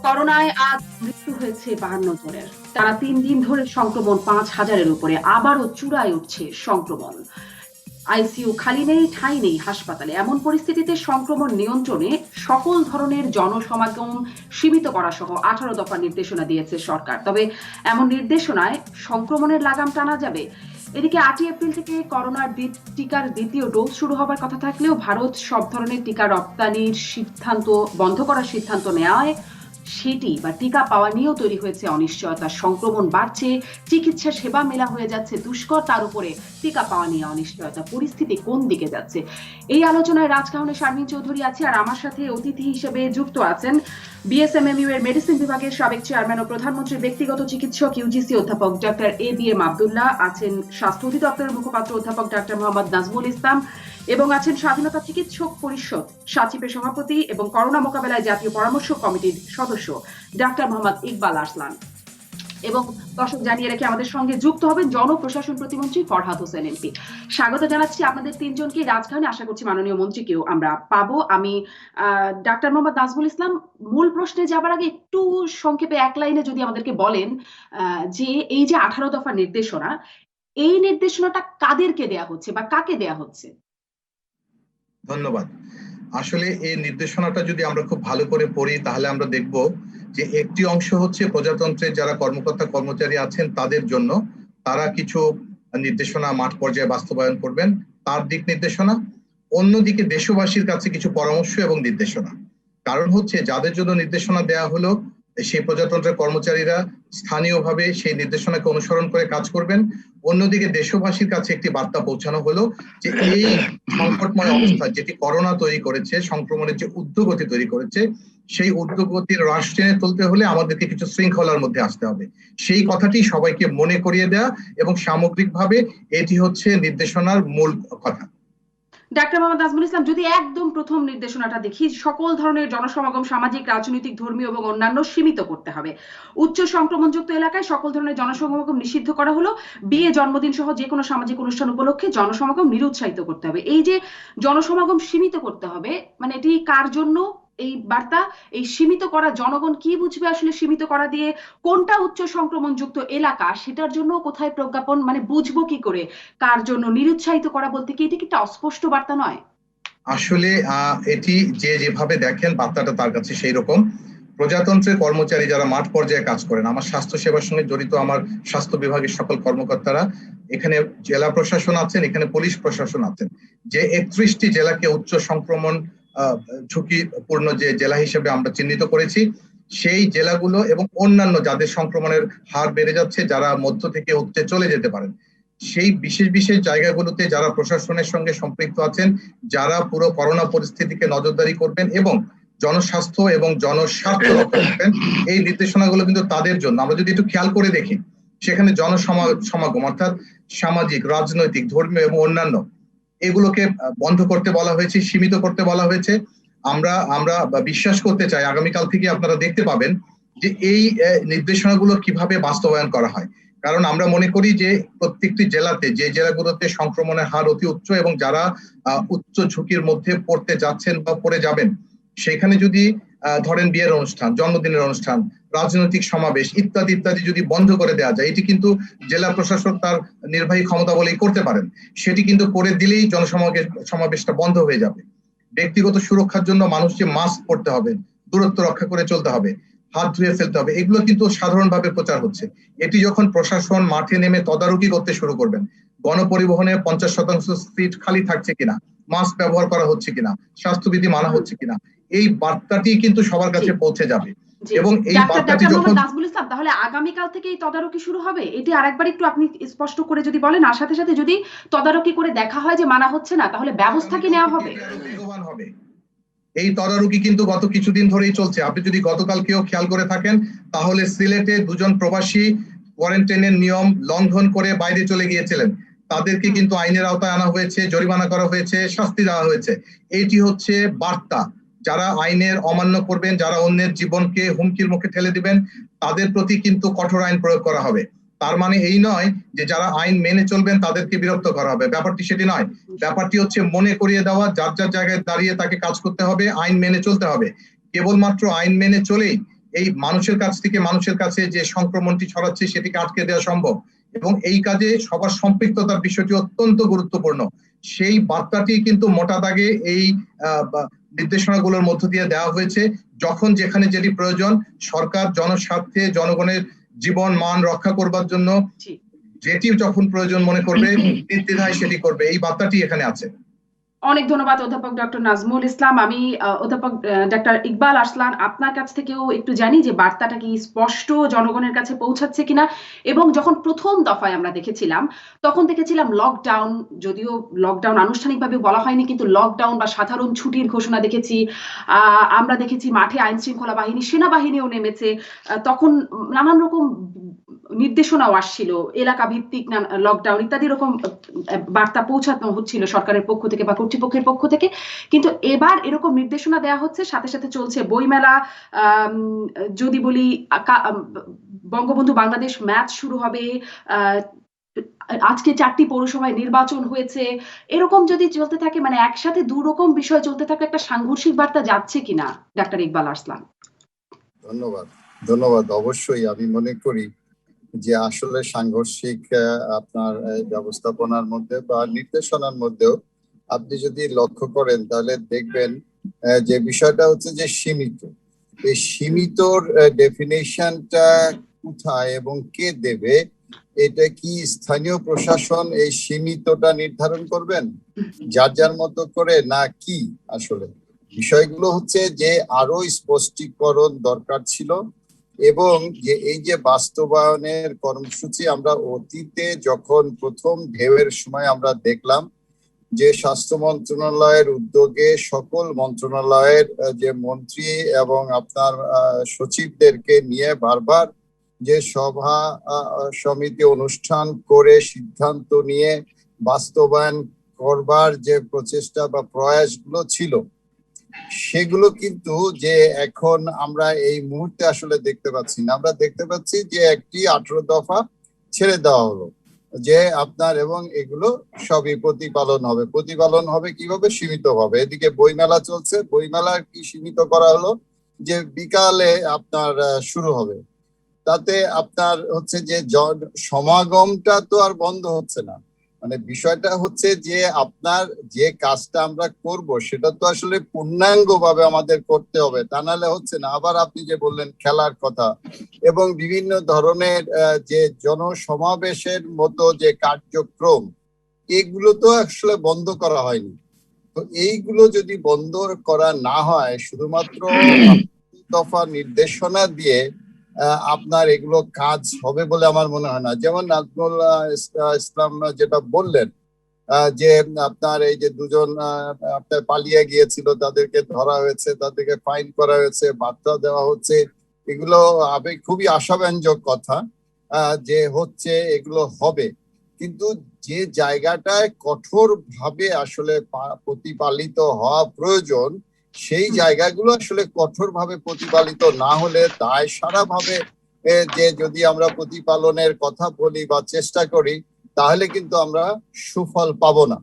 করোনায় আজ মৃত্যু হয়েছে 52 জনের। টানা 3 দিন ধরে সংক্রমণ 5,000-এর উপরে, আবারও চূড়ায় উঠছে সংক্রমণ। আইসিইউ খালি নেই, ঠাঁই নেই হাসপাতালে। এমন পরিস্থিতিতে সংক্রমণ নিয়ন্ত্রণে সকল ধরনের জনসমাগম সীমিত করা সহ 18 দফা নির্দেশনা দিয়েছে সরকার। তবে এমন নির্দেশনায় সংক্রমণের লাগাম টানা যাবে। এদিকে 8 এপ্রিল থেকে করোনার টিকার দ্বিতীয় ডোজ শুরু হবার কথা থাকলেও ভারত সব ধরনের টিকা রপ্তানির সিদ্ধান্ত বন্ধ করার সিদ্ধান্ত নেওয়ায় সেটি বা টিকা পাওয়া নিয়েও তৈরি হয়েছে অনিশ্চয়তা। সংক্রমণ বাড়ছে, চিকিৎসা সেবা মেলা হয়ে যাচ্ছে দুষ্কর, তার উপরে টিকা পাওয়া নিয়ে অনিশ্চয়তা। পরিস্থিতি কোন দিকে যাচ্ছে, এই আলোচনায় রাজকাহনের শারমিন চৌধুরী আছে, আর আমার সাথে অতিথি হিসেবে যুক্ত আছেন বিএসএমএমইউ এর মেডিসিন বিভাগের সাবেক চেয়ারম্যান ও প্রধানমন্ত্রীর ব্যক্তিগত চিকিৎসক ইউজিসি অধ্যাপক ডক্টর এবিএম আব্দুল্লাহ, আছেন স্বাস্থ্য অধিদপ্তরের মুখপাত্র অধ্যাপক ডক্টর মোহাম্মদ নাজমুল ইসলাম, এবং আছেন স্বাধীনতা চিকিৎসক পরিষদ সাচিপের সভাপতি এবং করোনা মোকাবেলায় জাতীয় পরামর্শ কমিটির সদস্য ডক্টর মোহাম্মদ ইকবাল আরসলান। এবং দর্শক জানিয়ে রেখে আমাদের সঙ্গে যুক্ত হবেন জনপ্রশাসন প্রতিমন্ত্রী ফরহাদ হোসেন এমপি। স্বাগত জানাচ্ছি আপনাদের তিনজনকে রাজধানী। আশা করছি মাননীয় মন্ত্রীকেও আমরা পাবো। আমি ডাক্তার মোহাম্মদ নাজমুল ইসলাম, মূল প্রশ্নে যাবার আগে একটু সংক্ষেপে এক লাইনে যদি আমাদেরকে বলেন যে এই যে 18 দফা নির্দেশনা, এই নির্দেশনাটা কাদেরকে দেয়া হচ্ছে বা কাকে দেয়া হচ্ছে? ধন্যবাদ। আসলে এই নির্দেশনাটা যদি আমরা খুব ভালো করে পড়ি তাহলে আমরা দেখব যে একটি অংশ হচ্ছে প্রজাতন্ত্রের যারা কর্মকর্তা কর্মচারী আছেন তাদের জন্য, তারা কিছু নির্দেশনা মাঠ পর্যায়ে বাস্তবায়ন করবেন, তার দিক নির্দেশনা। অন্যদিকে দেশবাসীর কাছে কিছু পরামর্শ এবং নির্দেশনা। কারণ হচ্ছে যাদের জন্য নির্দেশনা দেওয়া হলো সেই প্রজাতন্ত্রের কর্মচারীরা স্থানীয়ভাবে সেই নির্দেশনাকে অনুসরণ করে কাজ করবেন। অন্যদিকে দেশবাসীর কাছে একটি বার্তা পৌঁছানো হলো যে এই সংকটময় অবস্থা যেটি করোনা তৈরি করেছে, সংক্রমণের যে ঊর্ধ্বগতি তৈরি করেছে, সেই ঊর্ধ্বগতির হ্রাস টেনে তুলতে হলে আমাদেরকে কিছু শৃঙ্খলার মধ্যে আসতে হবে। সেই কথাটি সবাইকে মনে করিয়ে দেয়া এবং সামগ্রিকভাবে এটি হচ্ছে নির্দেশনার মূল কথা। ডাক্তার মোহাম্মদ নাজমুল ইসলাম, যদি একদম প্রথম নির্দেশনাটা দেখি, সকল ধরনের জনসমাগম সামাজিক, রাজনৈতিক, ধর্মীয় এবং অন্যান্য সীমিত করতে হবে। উচ্চ সংক্রমণযুক্ত এলাকায় সকল ধরনের জনসমাগম নিষিদ্ধ করা হলো। বিয়ে, জন্মদিন সহ যে কোনো সামাজিক অনুষ্ঠান উপলক্ষে জনসমাগম নিরুৎসাহিত করতে হবে। এই যে জনসমাগম সীমিত করতে হবে, মানে এটি কার জন্য এই বার্তা? এই সীমিত করা জনগণ কি বুঝবে আসলে সীমিত করা দিয়ে? কোনটা উচ্চ সংক্রমণযুক্ত এলাকা সেটার জন্য কোথায় প্রজ্ঞাপন, মানে বুঝবো কি করে কার জন্য? নিরুৎসাহিত করা বলতে কি এটা কি একটা অস্পষ্ট বার্তা নয়? আসলে এটি যে যেভাবে দেখেন বার্তাটা তার কাছে সেই রকম। প্রজাতন্ত্রের কর্মচারী যারা মাঠ পর্যায়ে কাজ করেন, আমার স্বাস্থ্য সেবার সঙ্গে জড়িত আমার স্বাস্থ্য বিভাগের সকল কর্মকর্তারা, এখানে জেলা প্রশাসন আছেন, এখানে পুলিশ প্রশাসন আছেন, যে 31টি জেলাকে উচ্চ সংক্রমণ ঝুঁকিপূর্ণ যে জেলা হিসেবে আমরা চিহ্নিত করেছি, সেই জেলাগুলো এবং অন্যান্য যাদের সংক্রমণের হার বেড়ে যাচ্ছে, যারা মধ্য থেকে উচ্চে চলে যেতে পারেন, সেই বিশেষ বিশেষ জায়গাগুলোতে যারা প্রশাসনের সঙ্গে সম্পৃক্ত আছেন, যারা পুরো করোনা পরিস্থিতিকে নজরদারি করবেন এবং জনস্বাস্থ্য এবং জনস্বার্থ রক্ষা করবেন, এই নির্দেশনাগুলো কিন্তু তাদের জন্য। আমরা যদি একটু খেয়াল করে দেখি, সেখানে জনসমাগম অর্থাৎ সামাজিক, রাজনৈতিক, ধর্মীয় এবং অন্যান্য এগুলোকে বন্ধ করতে বলা হয়েছে, সীমিত করতে বলা হয়েছে। আমরা আমরা বিশ্বাস করতে চাই আগামীকাল থেকে আপনারা দেখতে পাবেন যে এই নির্দেশনাগুলো কিভাবে বাস্তবায়ন করা হয়। কারণ আমরা মনে করি যে প্রত্যেকটি জেলাতে, যে জেলাগুলোতে সংক্রমণের হার অতি উচ্চ এবং যারা উচ্চ ঝুঁকির মধ্যে পড়তে যাচ্ছেন বা পড়ে যাবেন, সেখানে যদি ধরেন বিয়ের অনুষ্ঠান, জন্মদিনের অনুষ্ঠান, রাজনৈতিক সমাবেশ ইত্যাদি ইত্যাদি যদি বন্ধ করে দেওয়া যায়, এটি কিন্তু জেলা প্রশাসক তার নির্বাহী ক্ষমতা বলেই করতে পারেন। সেটি কিন্তু করে দিলেই জনসমাবেশটা বন্ধ হয়ে যাবে। ব্যক্তিগত সুরক্ষার জন্য মানুষকে মাস্ক পরতে হবে, দূরত্ব রক্ষা করে চলতে হবে, হাত ধুয়ে ফেলতে হবে, এগুলো কিন্তু সাধারণভাবে প্রচার হচ্ছে। এটি যখন প্রশাসন মাঠে নেমে তদারকি করতে শুরু করবেন, গণপরিবহনে 50% সিট খালি থাকছে কিনা, মাস্ক ব্যবহার করা হচ্ছে কিনা, স্বাস্থ্যবিধি মানা হচ্ছে কিনা, এই বার্তাটি কিন্তু সবার কাছে পৌঁছে যাবে। এবং এই বার্তাটি যখন নাজমুল ইসলাম, তাহলে আগামীকাল থেকে এই তদারকি শুরু হবে, এটি আরেকবার একটু আপনি স্পষ্ট করে যদি বলেন। আর সাথে সাথে যদি তদারকি করে দেখা হয় যে মানা হচ্ছে না, তাহলে ব্যবস্থা কি নেওয়া হবে? এই তদারকি কিন্তু গত কিছুদিন ধরেই চলছে। আপনি যদি গতকালকেও খেয়াল করে থাকেন, তাহলে সিলেটে 2 জন প্রবাসী কোয়ারেন্টাইনের নিয়ম লঙ্ঘন করে বাইরে চলে গিয়েছিলেন, তাদেরকে কিন্তু আইনের আওতায় আনা হয়েছে, জরিমানা করা হয়েছে, শাস্তি দেওয়া হয়েছে। এটি হচ্ছে বার্তা। যারা আইনের অমান্য করবেন, যারা অন্যের জীবনকে হুমকির মুখে ঠেলে দিবেন, তাদের প্রতি কিন্তু কঠোর আইন প্রয়োগ করা হবে। তার মানে এই নয় যে যারা আইন মেনে চলবেন তাদেরকে বিরক্ত করা হবে, ব্যাপারটি সেটি নয়। ব্যাপারটি হচ্ছে মনে করিয়ে দেওয়া, যার যার জায়গায় দাঁড়িয়ে তাকে কাজ করতে হবে, আইন মেনে চলতে হবে। কেবলমাত্র আইন মেনে চলেই এই মানুষের কাছ থেকে মানুষের কাছে যে সংক্রমণটি ছড়াচ্ছে সেটিকে আটকে দেওয়া সম্ভব, এবং এই কাজে সবার সম্পৃক্ততার বিষয়টি অত্যন্ত গুরুত্বপূর্ণ। সেই বার্তাটি কিন্তু মোটা দাগে এই নির্দেশনাগুলোর মধ্য দিয়ে দেওয়া হয়েছে। যখন যেখানে যেটি প্রয়োজন, সরকার জনস্বার্থে জনগণের জীবন মান রক্ষা করবার জন্য যেটি যখন প্রয়োজন মনে করবে নির্দ্বিধায় সেটি করবে, এই বার্তাটি এখানে আছে। অনেক ধন্যবাদ অধ্যাপক ডক্টর নাজমুল ইসলাম। আমি অধ্যাপক ডক্টর ইকবাল আরসলান, আপনার কাছ থেকেও একটু জানি যে বার্তাটা কি স্পষ্ট জনগণের কাছে পৌঁছাচ্ছে কিনা। এবং যখন প্রথম দফায় আমরা দেখেছিলাম, তখন দেখেছিলাম লকডাউন, যদিও লকডাউন আনুষ্ঠানিকভাবে বলা হয়নি, কিন্তু লকডাউন বা সাধারণ ছুটির ঘোষণা দেখেছি। আমরা দেখেছি মাঠে আইন শৃঙ্খলা বাহিনী, সেনাবাহিনীও নেমেছে। তখন নানান রকম নির্দেশনাও আসছিল, এলাকা ভিত্তিক লকডাউন ইত্যাদি রকম বার্তা পৌঁছানো হচ্ছিল সরকারের পক্ষ থেকে বা কর্তৃপক্ষের পক্ষ থেকে। কিন্তু এবার এরকম নির্দেশনা দেওয়া হচ্ছে, সাথে সাথে চলছে বইমেলা। যদি বলি বঙ্গবন্ধু বাংলাদেশ ম্যাচ শুরু হবে, আজকে 4টি পৌরসভায় নির্বাচন হয়েছে। এরকম যদি চলতে থাকে, মানে একসাথে দুরকম বিষয় চলতে থাকে, একটা সাংঘর্ষিক বার্তা যাচ্ছে কিনা ডাক্তার ইকবাল আরসলান? ধন্যবাদ। অবশ্যই আমি মনে করি যে আসলে সাংঘর্ষিক আপনার ব্যবস্থাপনার মধ্যে বা নির্দেশনার মধ্যেও আপনি যদি লক্ষ্য করেন তাহলে দেখবেন যে বিষয়টা হচ্ছে যে সীমিত। এই সীমিতর ডেফিনেশনটা কোথায় এবং কে দেবে, এটা কি স্থানীয় প্রশাসন এই সীমিতটা নির্ধারণ করবেন যার যার মতো করে, না কি? আসলে বিষয়গুলো হচ্ছে যে আরো স্পষ্টীকরণ দরকার ছিল, এবং যে এই যে বাস্তবায়নের কর্মসূচি আমরা অতীতে যখন প্রথম ঢেউয়ের সময় আমরা দেখলাম যে স্বাস্থ্য মন্ত্রণালয়ের উদ্যোগে সকল মন্ত্রণালয়ের যে মন্ত্রী এবং আপনার সচিবদেরকে নিয়ে বারবার যে সভা সমিতি অনুষ্ঠান করে সিদ্ধান্ত নিয়ে বাস্তবায়ন করবার যে প্রচেষ্টা বা প্রয়াসগুলো ছিল, সেগুলো কিন্তু যে এখন আমরা এই মুহূর্তে আসলে দেখতে পাচ্ছি না। আমরা দেখতে পাচ্ছি যে একটি 18 দফা ছেড়ে দেওয়া হলো যে আপনার, এবং এগুলো সবই প্রতিপালন হবে কিভাবে? সীমিত হবে। এদিকে বইমেলা চলছে, বইমেলা কি সীমিত করা হলো যে বিকালে আপনার শুরু হবে, তাতে আপনার হচ্ছে যে সমাগমটা তো আর বন্ধ হচ্ছে না। মানে বিষয়টা হচ্ছে যে আপনার যে কাজটা আমরা করব সেটা তো আসলে পূর্ণাঙ্গ ভাবে আমাদের করতে হবে, তা নাহলে হচ্ছে না। আবার আপনি যে বললেন খেলার কথা এবং বিভিন্ন ধরনের যে জনসমাবেশের মতো যে কার্যক্রম, এগুলো তো আসলে বন্ধ করা হয়নি। তো এইগুলো যদি বন্ধ করা না হয়, শুধুমাত্র দফা নির্দেশনা দিয়ে আপনার এগুলো কাজ হবে বলে আমার মনে হয় না। যেমন নাজমুল ইসলাম যেটা বললেন যে আপনার এই যে দুজন আপনার পালিয়ে গিয়েছিল, তাদেরকে ধরা হয়েছে, তাদেরকে ফাইন করা হয়েছে, বার্তা দেওয়া হচ্ছে, এগুলো খুবই আশাব্যঞ্জক কথা যে হচ্ছে এগুলো হবে। কিন্তু যে জায়গাটায় কঠোর ভাবে আসলে প্রতিপালিত হওয়া প্রয়োজন, সেই জায়গাগুলো আসলে কঠোর ভাবে প্রতিপালিত না হলে দায় সারা ভাবে যে যদি আমরা প্রতিপালনের কথা বলি বা চেষ্টা করি, তাহলে কিন্তু আমরা সুফল পাবো না।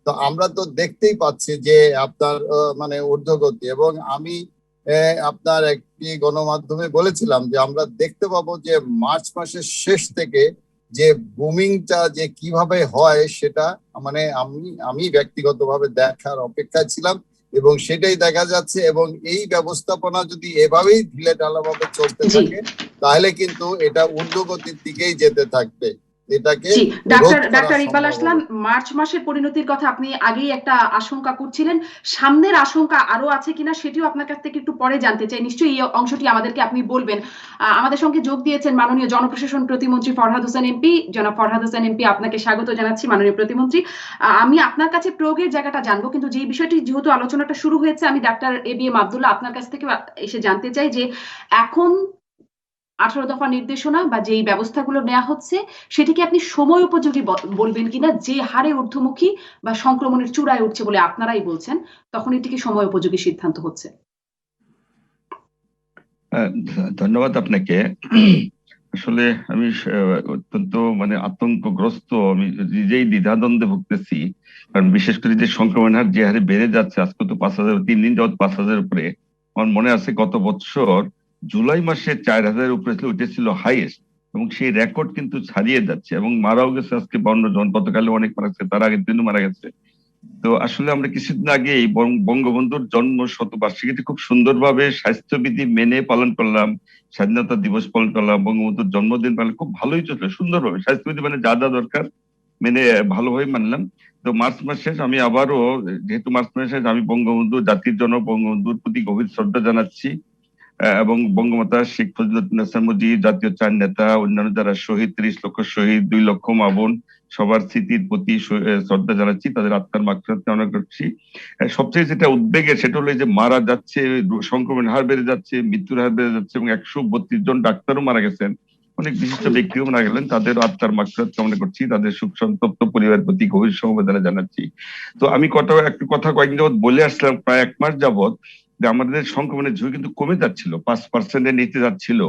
তো আমরা তো দেখতেই পাচ্ছি যে আপনার মানে ঊর্ধ্বগতি, এবং আমি আপনার একটি গণমাধ্যমে বলেছিলাম যে আমরা দেখতে পাবো যে মার্চ মাসের শেষ থেকে যে বুমিংটা যে কিভাবে হয় সেটা মানে আমি ব্যক্তিগতভাবে দেখার অপেক্ষায় ছিলাম, এবং সেটাই দেখা যাচ্ছে। এবং এই ব্যবস্থাপনা যদি এভাবেই ঢিলে ঢালাভাবে চলতে থাকে, তাহলে কিন্তু এটা ঊর্ধ্বগতির দিকেই যেতে থাকবে। এটাকে ডাক্তার ইকবাল আরসলান, মার্চ মাসের পরিণতির কথা আপনি আগেই একটা আশঙ্কা করছিলেন, সামনের আশঙ্কা আরো আছে কিনা সেটিও আপনার কাছ থেকে একটু পরে জানতে চাই। নিশ্চয়ই এই অংশটি আমাদেরকে আপনি বলবেন। আমাদের সঙ্গে যোগ দিয়েছেন মাননীয় জনপ্রশাসন প্রতিমন্ত্রী ফরহাদ হোসেন এমপি। জনাব ফরহাদ হোসেন এমপি, আপনাকে স্বাগত জানাচ্ছি মাননীয় প্রতিমন্ত্রী। আমি আপনার কাছে প্রয়োগের জায়গাটা জানবো, কিন্তু যে বিষয়টি যেহেতু আলোচনাটা শুরু হয়েছে, আমি ডাক্তার এবিএম আব্দুল্লাহ আপনার কাছ থেকে এসে জানতে চাই যে এখন 18 দফা নির্দেশনা বা যেই ব্যবস্থাগুলো নেওয়া হচ্ছে সেটিকে আপনি সময় উপযোগী বলবেন কিনা? যে হারে ঊর্ধ্বমুখী বা সংক্রমণের চূড়ায় উঠছে বলে আপনারাই বলছেন, তখন এটিকে সময় উপযোগী সিদ্ধান্ত হচ্ছে। ধন্যবাদ আপনাকে। আসলে আমি অত্যন্ত মানে আতঙ্কগ্রস্ত, আমি নিজেই দ্বিধাদ্বন্দ্বে ভুগতেছি। কারণ বিশেষ করে যে সংক্রমণ হার যে হারে বেড়ে যাচ্ছে, আজকে তো 5,000, 3 দিন যাবত 5,000 উপরে। আমার মনে আছে গত বছর জুলাই মাসে 4,000 উপরে ছিল, ওইটা ছিল হাইয়েস্ট, এবং সেই রেকর্ড কিন্তু ছাড়িয়ে যাচ্ছে, এবং মারাও গেছে আজকে 52 জন, গতকালে অনেক মারা গেছে, তার আগের দিনও মারা গেছে। তো আসলে আমরা কিছুদিন আগে এই বঙ্গবন্ধুর জন্ম শতবার্ষিকীটি খুব সুন্দরভাবে স্বাস্থ্যবিধি মেনে পালন করলাম, স্বাধীনতা দিবস পালন করলাম, বঙ্গবন্ধুর জন্মদিন পালন খুব ভালোই চলছে, সুন্দরভাবে স্বাস্থ্যবিধি মানে যা যা দরকার মেনে ভালোভাবে মানলাম। তো মার্চ মাসে আমি আবারও, যেহেতু মার্চ মাসে আমি বঙ্গবন্ধু জাতির জনক বঙ্গবন্ধুর প্রতি গভীর শ্রদ্ধা জানাচ্ছি, এবং বঙ্গমাতা শেখ মুজিবুর মুজিব, জাতীয় চার নেতা, অন্যান্য যারা শহীদ, 30 লক্ষ শহীদ, 2 লক্ষ মা বোন, সবার স্মৃতির প্রতি শ্রদ্ধা জানাচ্ছি, তাদের আত্মার মাগফিরাত কামনা করছি। সবচেয়ে যেটা উদ্বেগের সেটা হলো যে মারা যাচ্ছে, সংক্রমণের হার বেড়ে যাচ্ছে, মৃত্যুর হার বেড়ে যাচ্ছে, এবং 132 জন ডাক্তারও মারা গেছেন, অনেক বিশিষ্ট ব্যক্তিও মারা গেলেন, তাদের আত্মার মাগফিরাত কামনা করছি, তাদের শোক সন্তপ্ত পরিবারের প্রতি গভীর সমবেদনা জানাচ্ছি। তো আমি একটু কথা কয়েকদিন যাবত বলে আসলাম, প্রায় 1 মাস যাবত, যে আমাদের সংক্রমণের ঝুঁকি কিন্তু কমে যাচ্ছিল, 5% নিতে যাচ্ছিল,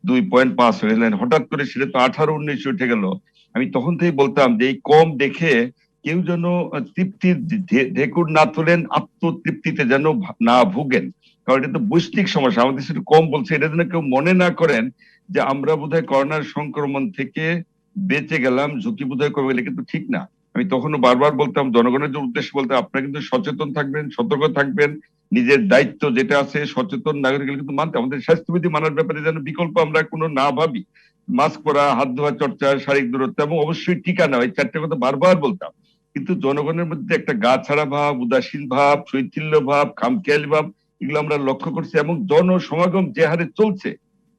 2.5 হয়ে গেলেন, হঠাৎ করে সেটা তো 18-19 উঠে গেল। আমি তখন থেকেই বলতাম যে এই কম দেখে কেউ যেন তৃপ্তির ঢেকুর না তোলেন, আত্মতৃপ্তিতে যেন না ভুগেন, কারণ এটা তো বৈশ্বিক সমস্যা, আমাদের সেটা কম বলছে, এটা যেন কেউ মনে না করেন যে আমরা বোধহয় করোনার সংক্রমণ থেকে বেঁচে গেলাম, ঝুঁকি বোধহয় কমে গেলে, কিন্তু ঠিক না। আমি তখনও বারবার বলতাম, জনগণের যে উদ্দেশ্যে বলতাম, আপনারা কিন্তু সচেতন থাকবেন, সতর্ক থাকবেন, নিজের দায়িত্ব যেটা আছে সচেতন নাগরিক কিন্তু মানতে, আমাদের স্বাস্থ্যবিধি মানার ব্যাপারে যেন বিকল্প আমরা কোনো না ভাবি, মাস্ক পরা, হাত ধোয়া, চর্চা, শারীরিক দূরত্ব, এবং অবশ্যই টিকা নেওয়া, এই 4টে কথা বারবার বলতাম। কিন্তু জনগণের মধ্যে একটা গা ছাড়া ভাব, উদাসীন ভাব, শৈথিল্য ভাব, খামখেয়ালি ভাব, এগুলো আমরা লক্ষ্য করছি, এবং জনসমাগম যে হারে চলছে,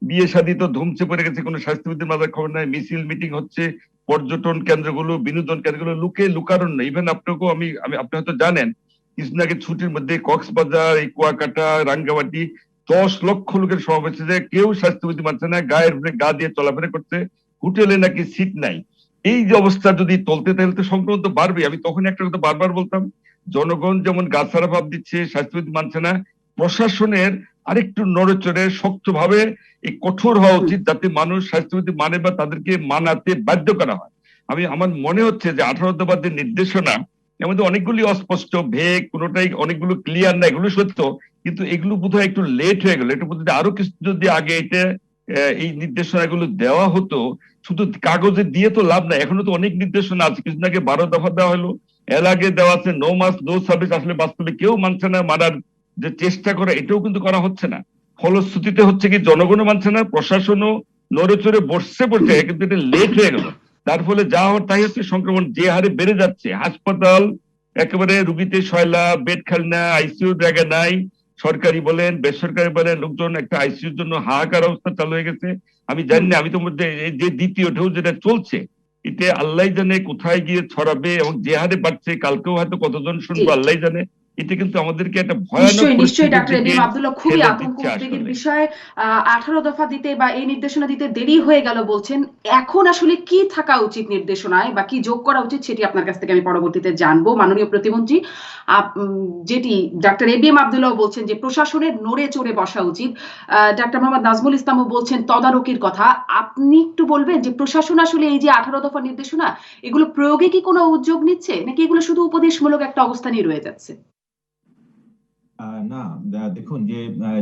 বিয়ে শাদী তো ধুমছে পড়ে গেছে, কোনো স্বাস্থ্যবিধির মাথার খবর নাই, মিছিল মিটিং হচ্ছে, পর্যটন কেন্দ্রগুলো, বিনোদন কেন্দ্রগুলো লুকারণ নেই। ইভেন আপনাকেও আপনি হয়তো জানেন, কিছুদিন আগে ছুটির মধ্যে কক্সবাজার, এই কুয়াকাটা, রাঙ্গামাটি 10 লক্ষ লোকের সমাবেশ, যে কেউ স্বাস্থ্যবিধি মানছে না, গায়ের উপরে গা দিয়ে চলাফেরা করছে, হোটেলে নাকি সিট নাই। এই যে অবস্থা যদি চলতে তাহলে তো সংক্রমণ তো বাড়বে। আমি তখন একটা কথা বারবার বলতাম, জনগণ যেমন গা ছাড়া ভাব দিচ্ছে, স্বাস্থ্যবিধি মানছে না, প্রশাসনের আরেকটু নড়েচড়ে শক্তভাবে এই কঠোর হওয়া উচিত, যাতে মানুষ স্বাস্থ্যবিধি মানে বা তাদেরকে মানাতে বাধ্য করা হয়। আমার মনে হচ্ছে যে 18 দফার নির্দেশনা এর মধ্যে অনেকগুলি অস্পষ্ট, ভেগ, কোনোটাই অনেকগুলো ক্লিয়ার না, এগুলো সত্য, কিন্তু এগুলো বোধহয় একটু লেট হয়ে গেল। এটা বোধহয় আরো কিছু যদি আগে এটা এই নির্দেশনাগুলো দেওয়া হতো, শুধু কাগজে দিয়ে তো লাভ নাই, এখনো তো অনেক নির্দেশনা আছে, কিছুদিন আগে 12 দফা দেওয়া হলো, এর আগে দেওয়া আছে নো মাস্ক নো সার্ভিস, আসলে বাস্তবে কেউ মানছে না, মানার যে চেষ্টা করা এটাও কিন্তু করা হচ্ছে না। ফলশ্রুতিতে হচ্ছে কি, জনগণও মানছে না, প্রশাসনও নড়ে চড়ে বসছে, কিন্তু এটা লেট হয়ে গেল। তার ফলে যা হওয়ার তাই হচ্ছে, সংক্রমণ যে হারে বেড়ে যাচ্ছে, হাসপাতাল একেবারে রুগীতে সয়লা, বেড খালি না, আইসিইউ জায়গা নাই, সরকারি বলেন বেসরকারি বলেন, লোকজন একটা আইসিইউর জন্য হাহাকার অবস্থা চালু হয়ে গেছে। আমি জানি না, আমি তো মধ্যে যে দ্বিতীয় ঢেউ যেটা চলছে, এতে আল্লাহ জানে কোথায় গিয়ে ছড়াবে, এবং যে হারে বাড়ছে, কালকেও হয়তো কতজন শুনবো আল্লাহ জানে। এটা কিন্তু আমাদেরকে একটা ভয়ানক নিশ্চয়ই ডাক্তার এবিএম আব্দুল্লাহ, খুবই ঠেলে আতঙ্ক দিচ্ছে উদ্বেগের আসলে। বিষয়। 18 দফা দিতে বা এই নির্দেশনা দিতে দেরি হয়ে গেল বলছেন, এখন আসলে কি থাকা উচিত নির্দেশনায় বা কি যোগ করা উচিত, সেটি আপনার কাছ থেকে আমি পরবর্তীতে জানবো মাননীয় প্রতিমন্ত্রী। যেটি ডাক্তার এবিএম আব্দুল্লাহ বলছেন যে প্রশাসনের নড়ে চড়ে বসা উচিত, ডাক্তার মোহাম্মদ নাজমুল ইসলামও বলছেন তদারকির কথা। আপনি একটু বলবেন যে প্রশাসন আসলে এই যে 18 দফা নির্দেশনা, এগুলো প্রয়োগে কি কোনো উদ্যোগ নিচ্ছে, নাকি এগুলো শুধু উপদেশমূলক একটা অবস্থানই রয়ে যাচ্ছে? না, দেখুন,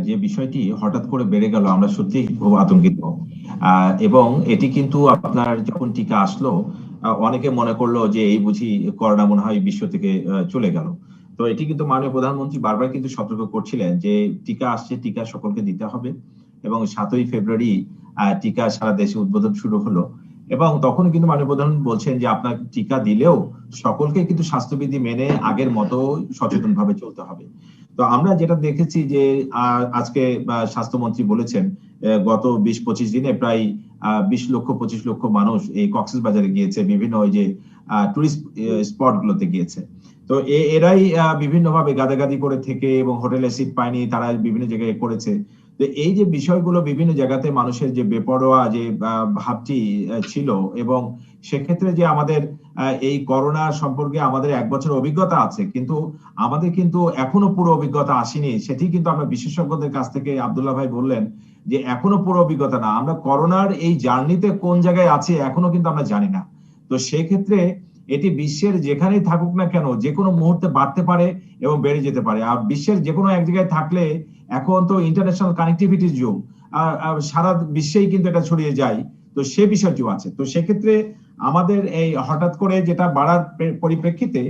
যে বিষয়টি হঠাৎ করে বেড়ে গেল, আমরা সত্যি খুব আতঙ্কিত। এবং এটি কিন্তু আপনার যখন টিকা আসলো, অনেকে মনে করলো যে এই বুঝি করোনা মনে হয় বিশ্ব থেকে চলে গেল। তো এটি কিন্তু মাননীয় প্রধানমন্ত্রী বারবার কিন্তু সতর্ক করছিলেন যে টিকা আসছে, টিকা সকলকে দিতে হবে, এবং 7ই ফেব্রুয়ারি টিকা সারা দেশে উদ্বোধন শুরু হলো। এবং তখন কিন্তু মাননীয় প্রধানমন্ত্রী বলছেন যে আপনার টিকা দিলেও সকলকে কিন্তু স্বাস্থ্যবিধি মেনে আগের মতো সচেতন ভাবে চলতে হবে। তো আমরা যেটা দেখেছি যে আজকে স্বাস্থ্যমন্ত্রী বলেছেন গত 20-25 দিনে প্রায় 20-25 লক্ষ মানুষ এই কক্সবাজারে গিয়েছে, বিভিন্ন ওই যে টুরিস্ট স্পট গুলোতে গিয়েছে। তো এরাই বিভিন্নভাবে গাদাগাদি করে থেকে এবং হোটেলে সিট পায়নি, তারা বিভিন্ন জায়গায় করেছে। তো এই যে বিষয়গুলো বিভিন্ন জায়গাতে মানুষের যে বেপরোয়া যে ভাবটি ছিল, এবং সেক্ষেত্রে যে আমাদের এই করোনা সম্পর্কে আমাদের 1 বছর অভিজ্ঞতা আছে, কিন্তু আমাদের কিন্তু এখনো পুরো অভিজ্ঞতা আসেনি। সেটি কিন্তু আমরা বিশেষজ্ঞদের কাছ থেকে, আব্দুল্লাহ ভাই বললেন যে এখনো পুরো অভিজ্ঞতা না, আমরা করোনার এই জার্নিতে কোন জায়গায় আছি এখনো কিন্তু আমরা জানি না। তো সেক্ষেত্রে এটি বিশ্বের যেখানেই থাকুক না কেন, যে কোনো মুহূর্তে বাড়তে পারে এবং বেড়ে যেতে পারে। আর বিশ্বের যে কোনো এক জায়গায় থাকলে, এখন তো ইন্টারন্যাশনাল কানেক্টিভিটির যুগ, সারা বিশ্বেই কিন্তু এটা ছড়িয়ে যায়, তো সে বিষয়টিও আছে। তো সেক্ষেত্রে আমাদের এই হঠাৎ করে যেটা বাড়ার পরিপ্রেক্ষিতে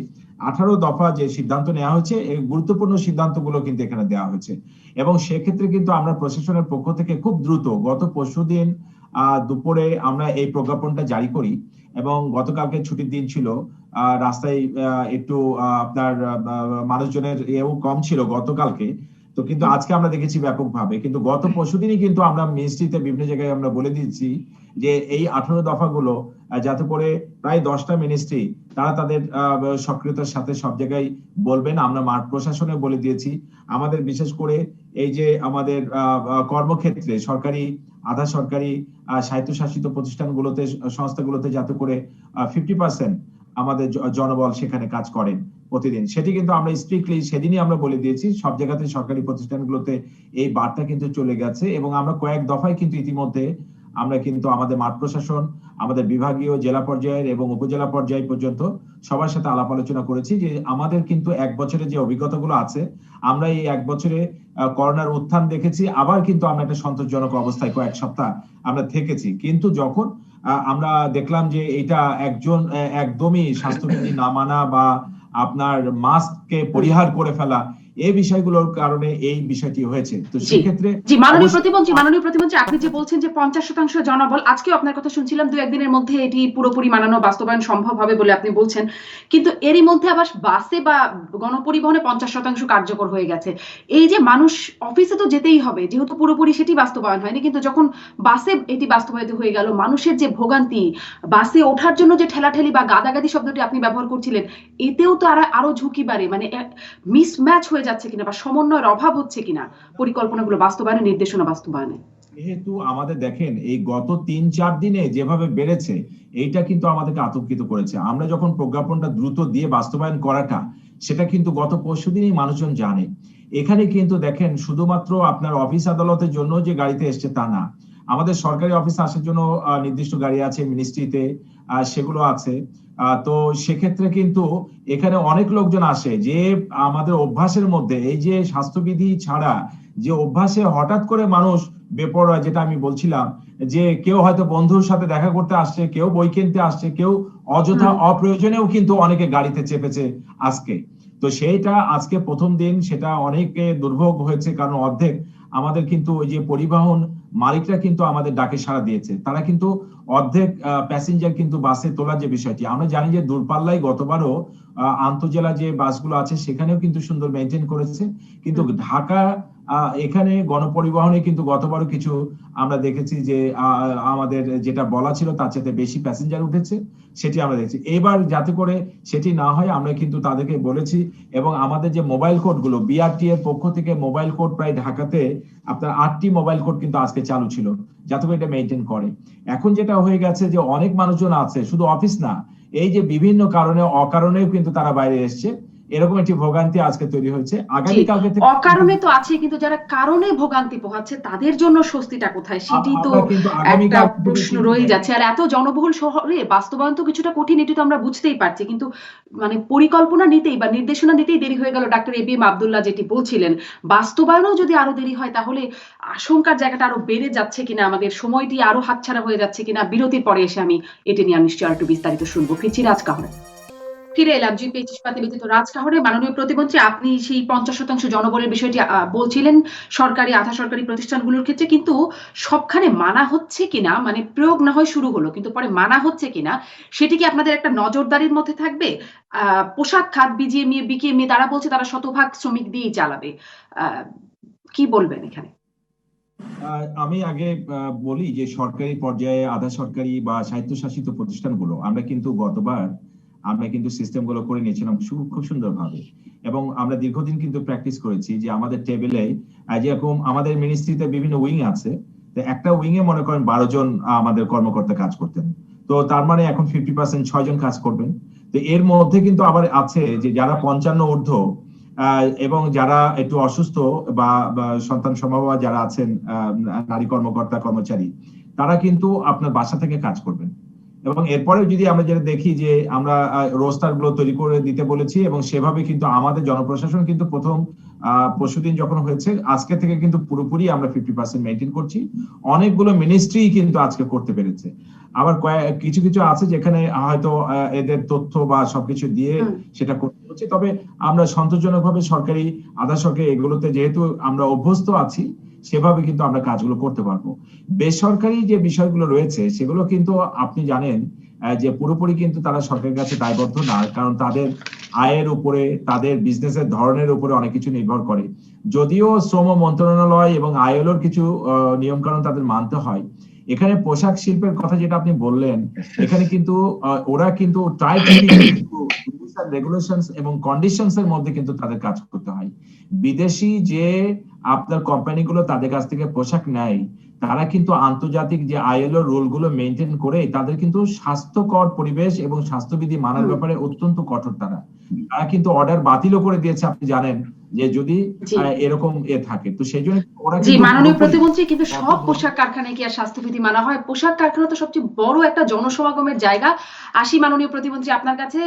18 দফা যে সিদ্ধান্ত নেওয়া হয়েছে, এই গুরুত্বপূর্ণ সিদ্ধান্তগুলো কিন্তু এখানে দেওয়া হয়েছে। এবং সেক্ষেত্রে কিন্তু আমরা প্রশাসনের পক্ষ থেকে খুব দ্রুত গত পরশুদিন দুপুরে আমরা এই প্রজ্ঞাপনটা জারি করি, এবং গতকালকে ছুটির দিন ছিল, রাস্তায় একটু আপনার মানুষজনের এও কম ছিল গতকালকে। তো কিন্তু আজকে আমরা দেখেছি ব্যাপকভাবে, কিন্তু গত পরশুদিনই কিন্তু আমরা মিনিস্ট্রিতে বিভিন্ন জায়গায় আমরা বলে দিয়েছি যে এই 18 দফাগুলো যাতে করে প্রায় 10টা মিনিস্ট্রি তারা তাদের সক্রিয়তার সাথে সব জায়গায় বলবেন। আমরা মাঠ প্রশাসনে বলে দিয়েছি, আমাদের বিশেষ করে এই যে আমাদের কর্মক্ষেত্রে সরকারি, আধা সরকারি, স্বায়ত্তশাসিত প্রতিষ্ঠানগুলোতে, সংস্থাগুলোতে যাতে করে 50% আমাদের জনবল সেখানে কাজ করেন প্রতিদিন, সেটি কিন্তু আমরা স্ট্রিক্টলি সেদিনই আমরা বলে দিয়েছি। সব জায়গাতে সরকারি প্রতিষ্ঠানগুলোতে এই বার্তা কিন্তু চলে গেছে, এবং আমরা কয়েক দফায় কিন্তু ইতিমধ্যে আমরা কিন্তু আমাদের মাঠ প্রশাসন, আমাদের বিভাগীয় জেলা পর্যায়ের এবং উপজেলা পর্যায় পর্যন্ত সবার সাথে আলাপ আলোচনা করেছি যে আমাদের কিন্তু 1 বছরে যে অভিজ্ঞতাগুলো আছে, আমরা এই 1 বছরে করোনার উত্থান দেখেছি, আবার কিন্তু আমরা একটা সন্তোষজনক অবস্থায় কয়েক সপ্তাহ আমরা থেকেছি। কিন্তু যখন আমরা দেখলাম যে এটা একদমই স্বাস্থ্যবিধি না মানা বা আপনার মাস্ককে পরিহার করে ফেলা, এই বিষয়গুলোর কারণে এই বিষয়টি হয়েছে। তো সেক্ষেত্রে মাননীয় প্রতিমন্ত্রী আপনি যে বলছেন যে 50% জনবল, আজকেও আপনার কথা শুনছিলাম 2-1 দিনের মধ্যে এটি পুরোপুরি মানানো বাস্তবায়ন সম্ভব হবে বলে আপনি বলছেন, কিন্তু এরই মধ্যে আবার বাসে বা গণপরিবহনে 50% কার্যকর হয়ে গেছে। এই যে মানুষ অফিসে তো যেতেই হবে, যেহেতু পুরোপুরি সেটি বাস্তবায়ন হয়নি, কিন্তু যখন বাসে এটি বাস্তবায়িত হয়ে গেল, মানুষের যে ভোগান্তি, বাসে ওঠার জন্য যে ঠেলাঠেলি বা গাদাগাদি শব্দটি আপনি ব্যবহার করছিলেন, এতেও তো আরো ঝুঁকি বাড়ে। মানে মিসম্যাচ হয়ে যাচ্ছে কিনা বা সমন্বয়ের অভাব হচ্ছে কিনা পরিকল্পনাগুলো বাস্তবায়নে, নির্দেশনা বাস্তবায়নে? যেহেতু আমাদের দেখেন এই গত 3-4 দিনে যেভাবে বেড়েছে, এইটা কিন্তু আমাদেরকে আতঙ্কিত করেছে। আমরা যখন প্রজ্ঞাপনটা দ্রুত দিয়ে বাস্তবায়ন করাটা, সেটা কিন্তু গত পরশুদিনই মানুষজন জানে। এখানে কিন্তু দেখেন শুধুমাত্র আপনার অফিস আদালতের জন্য যে গাড়িতে এসছে তা না, আমাদের সরকারি অফিস আসার জন্য নির্দিষ্ট গাড়ি আছে মিনিস্ট্রিতে, সেগুলো আছে। তো সেক্ষেত্রে কিন্তু এখানে অনেক লোকজন আসে যে আমাদের অভ্যাসের মধ্যে এই যে স্বাস্থ্যবিধি ছাড়া যে অভ্যাসে হঠাৎ করে মানুষ বেপরোয়া, যেটা আমি বলছিলাম যে কেউ হয়তো বন্ধুর সাথে দেখা করতে আসছে, কেউ বই কিনতে আসছে, কেউ অযথা অপ্রয়োজনেও কিন্তু অনেকে গাড়িতে চেপেছে আজকে। তো সেইটা আজকে প্রথম দিন, সেটা অনেকে দুর্ভোগ হয়েছে, কারণ অর্ধেক আমাদের কিন্তু ওই যে পরিবহন মালিকরা কিন্তু আমাদের ডাকে সাড়া দিয়েছে, তারা কিন্তু অর্ধেক প্যাসেঞ্জার কিন্তু বাসে তোলার যে বিষয়টি, আমরা জানি যে দূরপাল্লায় গতবারও আন্তজেলা যে বাসগুলো আছে সেখানেও কিন্তু সুন্দর মেনটেন করেছে, কিন্তু ঢাকা এখানে গণপরিবহনে কিন্তু গতবারও কিছু আমরা দেখেছি যে আমাদের যেটা বলা ছিল তার চেয়ে বেশি প্যাসেঞ্জার উঠেছে, সেটি আমরা দেখছি। এবার যাতে করে সেটি না হয় আমরা কিন্তু তাদেরকে বলেছি, এবং আমাদের যে মোবাইল কোডগুলো বিআরটি এর পক্ষ থেকে মোবাইল কোড প্রায় ঢাকাতে আপনার 8টি মোবাইল কোড কিন্তু আজকে চালু ছিল, যাতে করে এটা মেনটেন করে। এখন যেটা হয়ে গেছে যে অনেক মানুষজন আছে, শুধু অফিস না, এই যে বিভিন্ন কারণে অকারণেও কিন্তু তারা বাইরে এসছে, এরকম একটি ভোগান্তি আজকে তৈরি হয়েছে। আগামীকালকে অকারণে তো আছে, কিন্তু যারা কারণে ভোগান্তি পোহাচ্ছে তাদের জন্য স্বস্তিটা কোথায়, সেটি তো একটা প্রশ্ন রয়ে যাচ্ছে। আর এত জনবহুল শহরে বাস্তবায়ন তো কিছুটা কঠিন, এটি তো আমরা বুঝতেই পারছি, কিন্তু মানে পরিকল্পনা নিতেই বা নির্দেশনা নিতেই দেরি হয়ে গেল। ডাক্তার এবিএম আব্দুল্লাহ যেটি বলছিলেন, বাস্তবায়নও যদি আরো দেরি হয় তাহলে আশঙ্কার জায়গাটা আরো বেড়ে যাচ্ছে কিনা, আমাদের সময়টি আরো হাতছাড়া হয়ে যাচ্ছে কিনা। বিরতির পরে এসে আমি এটি নিয়ে নিশ্চয়ই আরেকটু বিস্তারিত শুনবো। ফিরছি রাজকাহরে। ফিরে এলাম জিপিএইচ ইস্পাতে ব্যতীত রাজকাহরে। মাননীয় প্রতিমন্ত্রী, আপনি সেই 50% জনবলের বিষয়টি বলছিলেন সরকারি আধা সরকারি প্রতিষ্ঠানগুলোর ক্ষেত্রে, কিন্তু সবখানে মানা হচ্ছে কিনা, মানে প্রয়োগ না হয় শুরু হলো কিন্তু পরে মানা হচ্ছে কিনা, সেটি কি আপনাদের একটা নজরদারির মধ্যে থাকবে? পোশাক খাত বিজিএমইএ বিকেএমইএ তারা বলছে তারা শতভাগ শ্রমিক দিয়েই চালাবে, কি বলবেন এখানে? আমি আগে বলি যে সরকারি পর্যায়ে আধা সরকারি বা স্বায়ত্তশাসিত প্রতিষ্ঠানগুলো আমরা কিন্তু গতবার আমরা কিন্তু সিস্টেম গুলো করে নিয়েছিলাম খুব সুন্দরভাবে, এবং আমরা দীর্ঘদিন কিন্তু প্র্যাকটিস করেছি যে আমাদের টেবিলে যেরকম আমাদের মিনিস্ট্রিতে বিভিন্ন উইং আছে, একটা উইং এ মনে করেন 12 জন আমাদের কর্মকর্তা কাজ করতেন, তো তার মানে এখন 50% 6 জন কাজ করবেন। তো এর মধ্যে কিন্তু আবার আছে যে যারা 55 ঊর্ধ্ব এবং যারা একটু অসুস্থ বা সন্তান সম্ভাবনা যারা আছেন নারী কর্মকর্তা কর্মচারী, তারা কিন্তু আপনার বাসা থেকে কাজ করবেন। এবং এরপরেও যদি আমরা যেটা দেখি যে আমরা রোস্টার গুলো তৈরি করে দিতে বলেছি, এবং সেভাবে কিন্তু আমাদের জনপ্রশাসন কিন্তু প্রথম পরশুদিন যখন হয়েছে, আজকে থেকে কিন্তু পুরোপুরি আমরা 50% মেনটেন করছি। অনেকগুলো মিনিস্ট্রি কিন্তু আজকে করতে পেরেছে। আবার কিছু কিছু আছে যেখানে হয়তো এদের তথ্য বা সবকিছু দিয়ে সেটা করতে হচ্ছে। তবে আমরা সন্তোষজনকভাবে সরকারি আধা সরকারি এগুলোতে যেহেতু আমরা অভ্যস্ত আছি, সেভাবে কিন্তু আমরা কাজগুলো করতে পারবো। বেসরকারি যে বিষয়গুলো রয়েছে সেগুলো কিন্তু আপনি জানেন যে পুরোপুরি কিন্তু তারা সরকারের কাছে দায়বদ্ধ না, কারণ তাদের আয়ের উপরে, তাদের বিজনেসের ধরনের উপরে অনেক কিছু নির্ভর করে। যদিও শ্রম মন্ত্রণালয় এবং আইএলওর কিছু নিয়ম কানুন তাদের মানতে হয়। এখানে পোশাক শিল্পের কথা যেটা আপনি বললেন, এখানে কিন্তু ওরা কিন্তু ট্রাই রেগুলেশনস এবং কন্ডিশনস এর মধ্যে কিন্তু তাদের কাজ করতে হয়। বিদেশি যে আপনার কোম্পানিগুলো তাদের কাছ থেকে পোশাক নেয়, তারা কিন্তু আন্তর্জাতিক যে আইএলও রুল গুলো মেনটেন করে তাদের কিন্তু স্বাস্থ্যকর পরিবেশ এবং স্বাস্থ্যবিধি মানার ব্যাপারে অত্যন্ত কঠোর। তারা কিন্তু অর্ডার বাতিলও করে দিয়েছে, আপনি জানেন, যে যদি এরকম থাকে। তো সেই জন্য ওরা মাননীয় প্রতিমন্ত্রী, কিন্তু সব পোশাক কারখানায় কি আর স্বাস্থ্যবিধি মানা হয়? পোশাক কারখানা তো সবচেয়ে বড় একটা জনসমাগমের জায়গা। আসি মাননীয় প্রতিমন্ত্রী আপনার কাছে,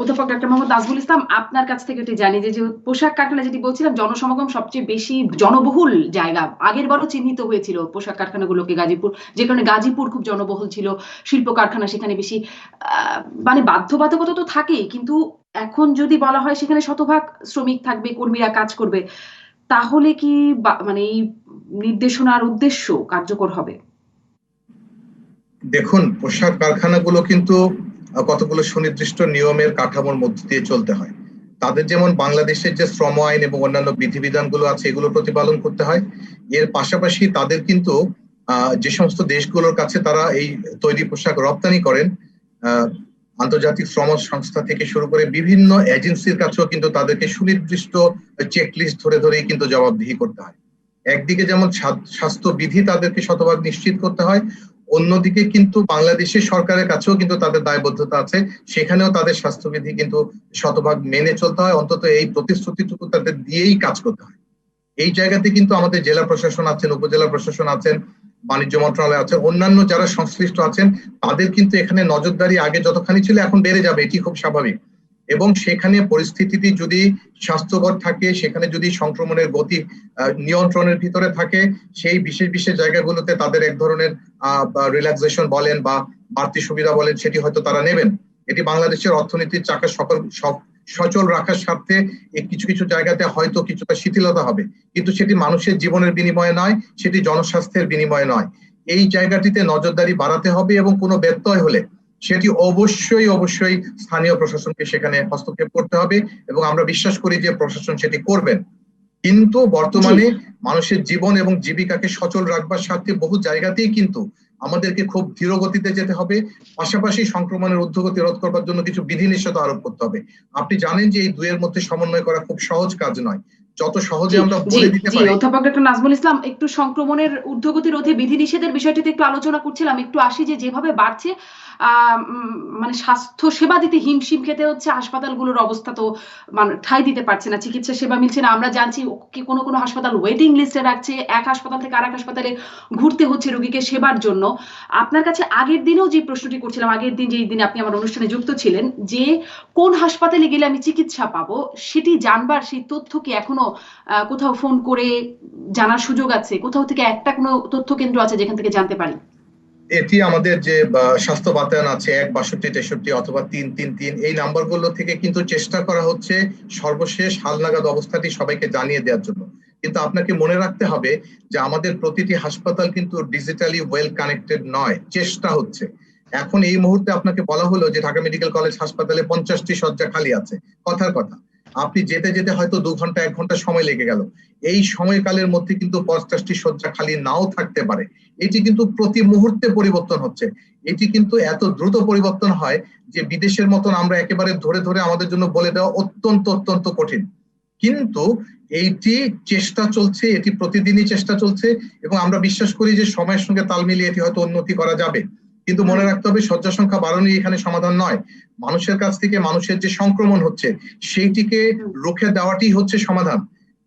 অধ্যাপক ডক্টর মোহাম্মদ নাজমুল ইসলাম, আপনার কাছ থেকে জানি যে পোশাক কারখানা যেটি বলছিলাম জনসমাগম সবচেয়ে বেশি জনবহুল জায়গা, আগের বারও চিহ্নিত হয়েছিল পোশাক কারখানাগুলোকে গাজীপুর, যে কারণে গাজীপুর খুব জনবহুল ছিল, শিল্প কারখানা সেখানে বেশি, মানে বাধ্যবাধকতা তো থাকেই, কিন্তু এখন যদি বলা হয় সেখানে শতভাগ শ্রমিক থাকবে, কর্মীরা কাজ করবে, তাহলে কি মানে এই নির্দেশনার উদ্দেশ্য কার্যকর হবে? দেখুন, পোশাক কারখানাগুলো কিন্তু কতগুলো সুনির্দিষ্ট নিয়মের কাঠামোর মধ্যে দিয়ে চলতে হয়। তাদের যেমন বাংলাদেশের যে শ্রম আইন এবং অন্যান্য বিধিবিধানগুলো আছে এগুলো প্রতিপালন করতে হয়। এর পাশাপাশি তাদের কিন্তু যে সমস্ত দেশগুলোর কাছে তারা এই তৈরি পোশাক রপ্তানি করেন, আন্তর্জাতিক শ্রম সংস্থা থেকে শুরু করে বিভিন্ন এজেন্সির কাছেও কিন্তু তাদেরকে সুনির্দিষ্ট চেকলিস্ট ধরে ধরেই কিন্তু জবাবদিহি করতে হয়। একদিকে যেমন স্বাস্থ্যবিধি তাদেরকে শতভাগ নিশ্চিত করতে হয়, অন্যদিকে কিন্তু বাংলাদেশের সরকারের কাছেও কিন্তু তাদের দায়বদ্ধতা আছে, সেখানেও তাদের স্বাস্থ্যবিধি কিন্তু শতভাগ মেনে চলতে হয়, অন্তত এই প্রতিশ্রুতিটুকু তাদের দিয়েই কাজ করতে হয়। এই জায়গাতে কিন্তু আমাদের জেলা প্রশাসন আছেন, উপজেলা প্রশাসন আছেন, বাণিজ্য মন্ত্রণালয় আছেন, অন্যান্য যারা সংশ্লিষ্ট আছেন, তাদের কিন্তু এখানে নজরদারি আগে যতখানি ছিল এখন বেড়ে যাবে, এটি খুব স্বাভাবিক। এবং সেখানে পরিস্থিতিটি যদি স্বাস্থ্যকর থাকে, সেখানে যদি সংক্রমণের গতি নিয়ন্ত্রণের ভিতরে থাকে, সেই বিশেষ বিশেষ জায়গাগুলোতে তাদের এক ধরনের রিল্যাক্সেশন বলেন বা বাড়তি সুবিধা বলেন, সেটি হয়তো তারা নেবেন। এটি বাংলাদেশের অর্থনীতির চাকা সচল রাখার স্বার্থে কিছু কিছু জায়গাতে হয়তো কিছুটা শিথিলতা হবে, কিন্তু সেটি মানুষের জীবনের বিনিময়ে নয়, সেটি জনস্বাস্থ্যের বিনিময়ে নয়। এই জায়গাটিতে নজরদারি বাড়াতে হবে এবং কোনো ব্যত্যয় হলে সেটি অবশ্যই অবশ্যই স্থানীয় প্রশাসনকে সেখানে হস্তক্ষেপ করতে হবে, এবং আমরা বিশ্বাস করি যে প্রশাসন সেটি করবেন। কিন্তু বর্তমানে মানুষের জীবন এবং জীবিকাকে সচল রাখবার স্বার্থে বহু জায়গাতেই কিন্তু আমাদেরকে খুব ধীর গতিতে যেতে হবে, পাশাপাশি সংক্রমণের ঊর্ধ্বগতি রোধ করবার জন্য কিছু বিধিনিষেধ আরোপ করতে হবে। আপনি জানেন যে এই দুয়ের মধ্যে সমন্বয় করা খুব সহজ কাজ নয়, যত সহজে আমরা বলে দিতে পারি। অধ্যাপক ডক্টর নাজমুল ইসলাম, একটু সংক্রমণের ঊর্ধ্বগতি রোধে বিধিনিষেধের বিষয়টিতে একটু আলোচনা করছিলাম, একটু আসি যে যেভাবে বাড়ছে মানে স্বাস্থ্য সেবা দিতে হিমশিম খেতে হচ্ছে, হাসপাতালগুলোর অবস্থা তো ঠাঁই দিতে পারছে না, চিকিৎসা সেবা মিলছে না। আমরা জানছি কোনো কোনো হাসপাতাল ওয়েটিং লিস্টে রাখছে, এক হাসপাতাল থেকে আরেক হাসপাতালে ঘুরতে হচ্ছে রোগীকে সেবার জন্য। আপনার কাছে আগের দিনেও যে প্রশ্নটি করছিলাম, আগের দিন যেই দিন আপনি আমার অনুষ্ঠানে যুক্ত ছিলেন, যে কোন হাসপাতালে গেলে আমি চিকিৎসা পাবো সেটি জানবার সেই তথ্য কি এখনো কোথাও ফোন করে জানার সুযোগ আছে? কোথাও থেকে একটা কোনো তথ্য কেন্দ্র আছে যেখান থেকে জানতে পারি? এটি আমাদের যে স্বাস্থ্য বাতায়ন আছে 1-62-63 অথবা 333, এই নাম্বারগুলো থেকে কিন্তু চেষ্টা করা হচ্ছে সর্বশেষ হালনাগাদ অবস্থাটি সবাইকে জানিয়ে দেওয়ার জন্য। কিন্তু আপনাকে মনে রাখতে হবে যে আমাদের প্রতিটি হাসপাতাল কিন্তু ডিজিটালি ওয়েল কানেক্টেড নয়, চেষ্টা হচ্ছে। এখন এই মুহূর্তে আপনাকে বলা হলো যে ঢাকা মেডিকেল কলেজ হাসপাতালে 50টি শয্যা খালি আছে, কথার কথা। আপনি যেতে যেতে হয়তো 2 ঘন্টা 1 ঘন্টা সময় লেগে গেল, এই সময়কালের মধ্যে কিন্তু 50টি শয্যা খালি নাও থাকতে পারে। এটি কিন্তু প্রতি মুহূর্তে পরিবর্তন হচ্ছে। এটি কিন্তু এত দ্রুত পরিবর্তন হয় যে বিদেশের মতন আমরা একেবারে ধরে ধরে আমাদের জন্য বলে দেওয়া অত্যন্ত অত্যন্ত কঠিন। কিন্তু এইটি চেষ্টা চলছে, এটি প্রতিদিনই চেষ্টা চলছে, এবং আমরা বিশ্বাস করি যে সময়ের সঙ্গে তাল মিলিয়ে এটি হয়তো উন্নতি করা যাবে। কিন্তু মনে রাখতে হবে শয্যা সংখ্যা বাড়ানোই এখানে সমাধান নয়। মানুষের কাছ থেকে মানুষের যে সংক্রমণ হচ্ছে সেইটিকে রুখে দেওয়াটি হচ্ছে সমাধান।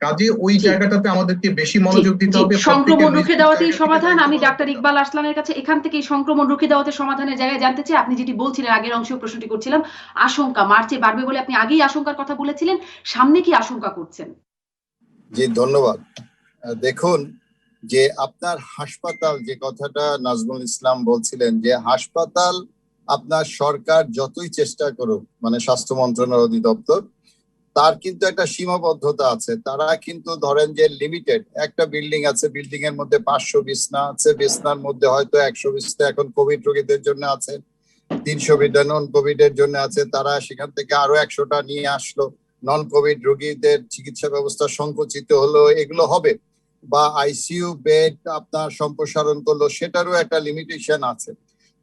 কাজে ওই জি। জায়গাটাতে আমাদেরকে বেশি জি, মনোযোগ দিতে জি, হবে। সংক্রমণ রুখে দেওয়াতেই জায়গা থেকে সমাধান। দায়িত্ব আমি পালন ডাক্তার করতে ইকবাল হবে। আরসলানের কাছে এখান থেকেই সংক্রমণ রুখে দেওয়াতে সমাধানের জায়গায় জানতে চাই। আপনি যেটি বলছিলেন আগের অংশেও প্রশ্নটি করছিলাম, আশঙ্কা মার্চে বাড়বে বলে আপনি আগেই আশঙ্কার কথা বলেছিলেন। সামনে কি আশঙ্কা করছেন? জি ধন্যবাদ। দেখুন যে আপনার হাসপাতাল, যে কথাটা নাজমুল ইসলাম বলছিলেন, যে হাসপাতাল আপনার সরকার যতই চেষ্টা করুক, মানে স্বাস্থ্য মন্ত্রণালয় অধিদপ্তর, তার কিন্তু একটা সীমাবদ্ধতা আছে। তারা কিন্তু ধরেন যে লিমিটেড একটা বিল্ডিং আছে, বিল্ডিং এর মধ্যে 500 বিছনা আছে, বিছনার মধ্যে হয়তো 100 বিছনা এখন কোভিড রোগীদের জন্য আছে, 300 বিছনা নন কোভিড এর জন্য আছে। তারা সেখান থেকে আরো 100টা নিয়ে আসলো, নন কোভিড রোগীদের চিকিৎসা ব্যবস্থা সংকুচিত হলো, এগুলো হবে। বা আইসিইউ বেড আপনার সম্প্রসারণ করলো, সেটারও একটা লিমিটেশন আছে।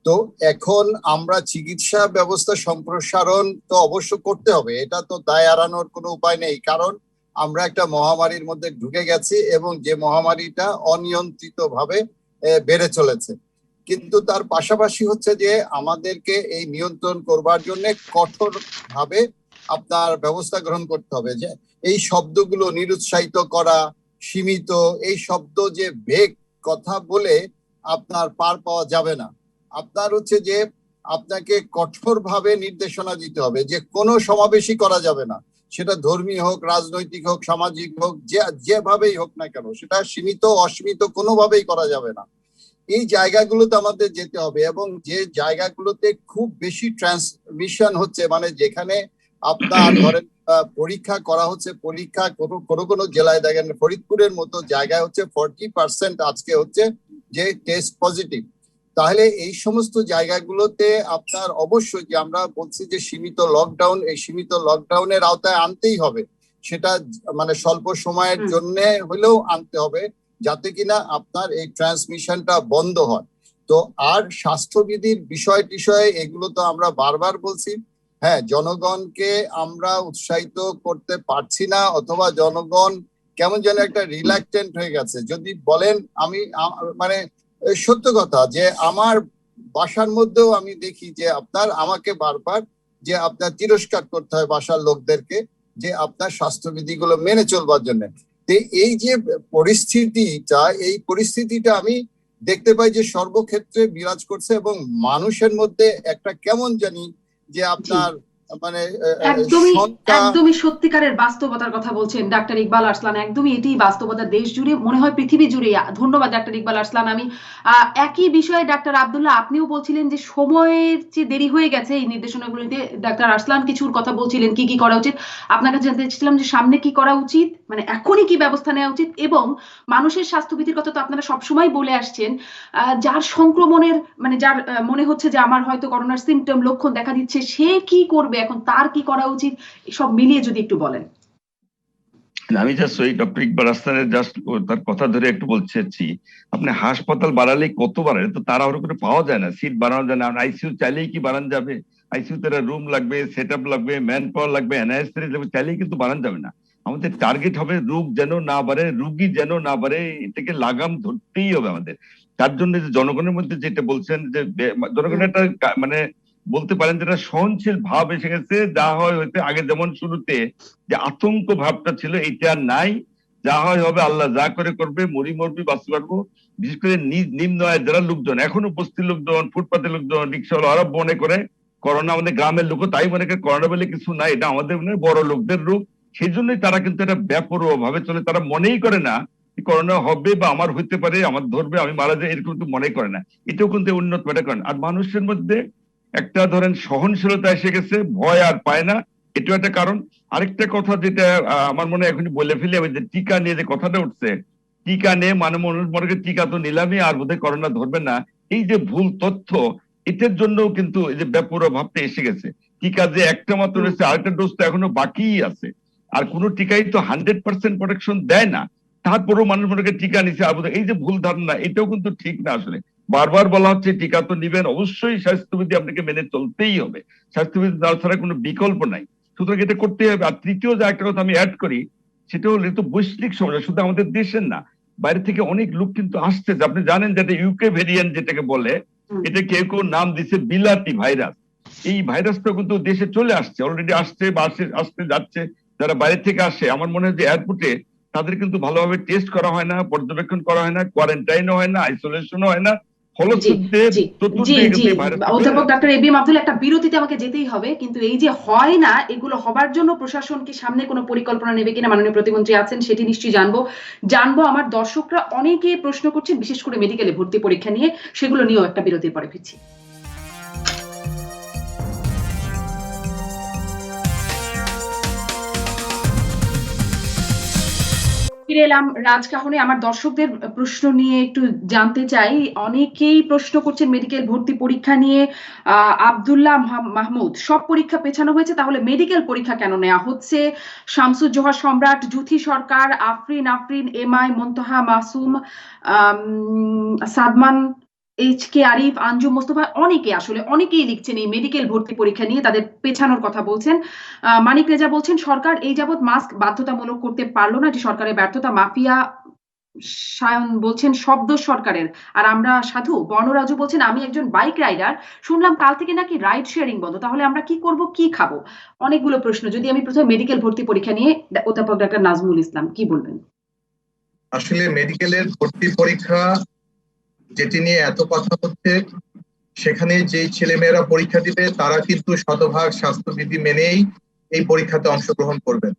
তো এখন আমরা চিকিৎসা ব্যবস্থা সম্প্রসারণ তো অবশ্য করতে হবে, এটা তো দায় এড়ানোর কোনো উপায় নেই, কারণ আমরা একটা মহামারীর মধ্যে ঢুকে গেছি এবং যে মহামারীটা অনিয়ন্ত্রিত ভাবে বেড়ে চলেছে। কিন্তু তার পাশাপাশি হচ্ছে যে আমাদেরকে এই নিয়ন্ত্রণ করবার জন্য কঠোর ভাবে আপনার ব্যবস্থা গ্রহণ করতে হবে। যে এই শব্দগুলো নিরুৎসাহিত করা, সীমিত, এই শব্দ যে বেগ কথা বলে আপনার পার পাওয়া যাবে না। আপনার হচ্ছে যে আপনাকে কঠোরভাবে নির্দেশনা দিতে হবে যে কোনো সমাবেশই করা যাবে না, সেটা ধর্মীয় হোক, রাজনৈতিক হোক, সামাজিক হোক, যেভাবেই হোক না কেন, সেটা সীমিত অসীমিত কোনোভাবেই করা যাবে না। এই জায়গাগুলোতে আমাদের যেতে হবে, এবং যে জায়গাগুলোতে খুব বেশি ট্রান্সমিশন হচ্ছে, মানে যেখানে আপনার ধরেন পরীক্ষা করা হচ্ছে, পরীক্ষা কোনো কোনো জেলায় দেখেন ফরিদপুরের মতো জায়গায় হচ্ছে 40% আজকে হচ্ছে যে টেস্ট পজিটিভ। তাহলে এই সমস্ত জায়গাগুলোতে আপনার অবশ্যই, যে আমরা বলছি যে সীমিত লকডাউন, এই সীমিত লকডাউনের আওতায় আনতেই হবে। সেটা মানে স্বল্প সময়ের জন্য হলেও আনতে হবে, যাতে কিনা আপনার এই ট্রান্সমিশনটা বন্ধ হয়। তো আর স্বাস্থ্যবিধির বিষয় টিষয় এগুলো তো আমরা বারবার বলছি। হ্যাঁ, জনগণকে আমরা উৎসাহিত করতে পারছি না, অথবা জনগণ কেমন যেন একটা রিল্যাক্টেন্ট হয়ে গেছে। যদি বলেন, আমি মানে সত্য কথা যে আমার বাসার মধ্যেও আমি দেখি যে আপনার আমাকে বারবার যে আপনার তিরস্কার করতে হয় বাসার লোকদেরকে, যে আপনার স্বাস্থ্যবিধিগুলো মেনে চলবার জন্য। এই যে পরিস্থিতিটা, এই পরিস্থিতিটা আমি দেখতে পাই যে সর্বক্ষেত্রে বিরাজ করছে, এবং মানুষের মধ্যে একটা কেমন জানি যে আপনার মানে একদমই সত্যিকারের বাস্তবতার কথা বলছেন ডাক্তার ইকবাল আরসলান। একদমই এটিই বাস্তবতা দেশ জুড়ে, মনে হয় পৃথিবী জুড়ে। ধন্যবাদ ডাক্তার ইকবাল আরসলান। আমি একই বিষয়ে ডাক্তার আব্দুল্লাহ, আপনিও বলছিলেন যে সময়ের যে দেরি হয়ে গেছে এই নির্দেশনাগুলিতে। ডাক্তার আরসলান কিছুর কথা বলছিলেন কি কি করা উচিত। আপনার কাছে জানতে চাইছিলাম যে সামনে কি করা উচিত, মানে এখনই কি ব্যবস্থা নেওয়া উচিত, এবং মানুষের স্বাস্থ্যবিধির কথা তো আপনারা সবসময় বলে আসছেন। যার সংক্রমণের মানে যার মনে হচ্ছে যে আমার হয়তো করোনার সিমটম লক্ষণ দেখা দিচ্ছে, সে কি করবে এখন, তার কি করা উচিত, সব মিলিয়ে যদি একটু বলেন। আমি জাস্ট ওই ডক্টর ইকবাল আহসানের জাস্ট তার কথা ধরে একটু বলছি, আপনি হাসপাতাল বাড়ালে কত বাড়ালে তো তাড়াহুড়ো করে পাওয়া যায় না, সিট বাড়ানো যায় না। আইসিইউ চাইলেই কি বাড়ানো যাবে? আইসিইউ তে রুম লাগবে, সেট আপ লাগবে, ম্যান পাওয়ার লাগবে, এনআইএস লাগবে, চাইলেই কিন্তু বাড়ানো যাবে না। আমাদের টার্গেট হবে রোগ যেন না বাড়ে, রুগী যেন না বাড়ে, এটাকে লাগাম ধরতেই হবে আমাদের। তার জন্য যে জনগণের মধ্যে যেটা বলছেন যে জনগণের একটা মানে বলতে পারেন যেটা সহনশীল ভাব এসে গেছে, যা হয় হইতে আগে যেমন শুরুতে যে আতঙ্ক ভাবটা ছিল এটা আর নাই। যা হয় হবে, আল্লাহ যা করে করবে, মরি মরবি বাঁচতে পারবো। বিশেষ করে নিম্ন আয়ের যারা লোকজন, এখনো বস্তির লোকজন, ফুটপাতের লোকজন, রিক্সাওয়ালা, আরব মনে করে করোনা আমাদের গ্রামের লোক তাই মনে করে করোনা বলে কিছু নাই, এটা আমাদের মনে বড় লোকদের রোগ। সেই জন্যই তারা কিন্তু এটা বেপরোয়া ভাবে চলে। তারা মনেই করে না করোনা হবে বা আমার হইতে পারে, আমার ধরবে, আমি মারা যাই, এরকম কিন্তু মনে করে না। এটাও কিন্তু উন্নত মেটা করেন। আর মানুষের মধ্যে একটা ধরেন সহনশীলতা এসে গেছে, ভয় আর পায় না, এটাও একটা কারণ। আরেকটা কথা যেটা আমার মনে হয় এখনই বলে ফেলি, আমি যে টিকা নিয়ে যে কথাটা উঠছে, টিকা নিয়ে মানুষ মনে করে টিকা তো নিলামই আর বোধহয় করোনা ধরবে না, এই যে ভুল তথ্য, এটার জন্য কিন্তু এই যে বেপরোয়া ভাবটা এসে গেছে। টিকা যে একটা মাত্র রয়েছে, আরেকটা ডোজ তো এখনো বাকিই আছে। আর কোনো টিকাই তো 100% প্রোটেকশন দেয় না, তারপরেও মানুষ মনে করে টিকা নিচ্ছে। আর এই যে ভুল ধারণা, এটাও কিন্তু ঠিক না। আসলে বারবার বলা হচ্ছে টিকা তো নিবেন, অবশ্যই স্বাস্থ্যবিধি আপনাকে মেনে চলতেই হবে, স্বাস্থ্যবিধি ছাড়া কোনো বিকল্প নাই, সুতরাং এটা করতেই হবে। আর তৃতীয় যে একটা কথা আমি অ্যাড করি, সেটা হলো তো বৈশ্বিক সমস্যা, শুধু আমাদের দেশের না, বাইরে থেকে অনেক লোক কিন্তু আসছে। আপনি জানেন যেটা ইউকে ভেরিয়েন্ট যেটাকে বলে, এটা কেউ কেউ নাম দিচ্ছে বিলাতি ভাইরাস। এই ভাইরাসটা কিন্তু দেশে চলে আসছে, অলরেডি আসছে বা আসতে যাচ্ছে। যারা বাইরে থেকে আসে, আমার মনে হয় যে এয়ারপোর্টে তাদের কিন্তু ভালোভাবে টেস্ট করা হয় না, পর্যবেক্ষণ করা হয় না, কোয়ারেন্টাইনও হয় না, আইসোলেশনও হয় না। ফলশ্রুতিতে চতুর্দিকে কিন্তু এই ভাইরাস অধ্যাপক doctor A B M Abdul, একটা বিরতিতে আমাকে যেতেই হবে, কিন্তু এই যে হয় না, এগুলো হবার জন্য প্রশাসন কি সামনে কোনো পরিকল্পনা নেবে কিনা, মাননীয় প্রতিমন্ত্রী আছেন, সেটি নিশ্চয়ই জানবো। আমার দর্শকরা অনেকে প্রশ্ন করছেন, বিশেষ করে মেডিকেলে ভর্তি পরীক্ষা নিয়ে, সেগুলো নিয়েও একটা বিরতির পরে ফিরছি। ফিরে এলাম রাজকাহনে। আমার দর্শকদের প্রশ্ন নিয়ে একটু জানতে চাই। অনেকেই প্রশ্ন করছেন মেডিকেল ভর্তি পরীক্ষা নিয়ে। আব্দুল্লাহ মাহমুদ, সব পরীক্ষা পেছানো হয়েছে, তাহলে মেডিকেল পরীক্ষা কেন নেওয়া হচ্ছে? শামসুজ্জোহা সম্রাট, জুথি সরকার, আফরিন, এমআই, মুনতাহা মাসুম, সাদমান, এইচ.কে আরিফ, আঞ্জুম মোস্তফা, অনেকেই লিখছেন এই মেডিকেল ভর্তি পরীক্ষা নিয়ে, তাদের পেছানোর কথা বলছেন। মানিক রেজা বলছেন, সরকার এই যাবৎ মাস্ক বাধ্যতামূলক করতে পারলো না, এটি সরকারের ব্যর্থতা। মাফিয়া সায়ন বলছেন, শব্দ সরকারের, আর আমরা সাধু। বর্ণরাজু বলছেন, আমি একজন বাইক রাইডার, শুনলাম কাল থেকে নাকি রাইড শেয়ারিং বন্ধ, তাহলে আমরা কি করব, কি খাবো? অনেকগুলো প্রশ্ন। যদি আমি প্রথমে মেডিকেল ভর্তি পরীক্ষা নিয়ে, অধ্যাপক ডাক্তার নাজমুল ইসলাম কি বলবেন? আসলে মেডিকেলের ভর্তি পরীক্ষা যেটি নিয়ে এত কথা হচ্ছে, সেখানে যে ছেলেমেয়েরা পরীক্ষা দিবে তারা কিন্তু শতভাগ স্বাস্থ্যবিধি মেনেই এই পরীক্ষাতে অংশগ্রহণ করবেন।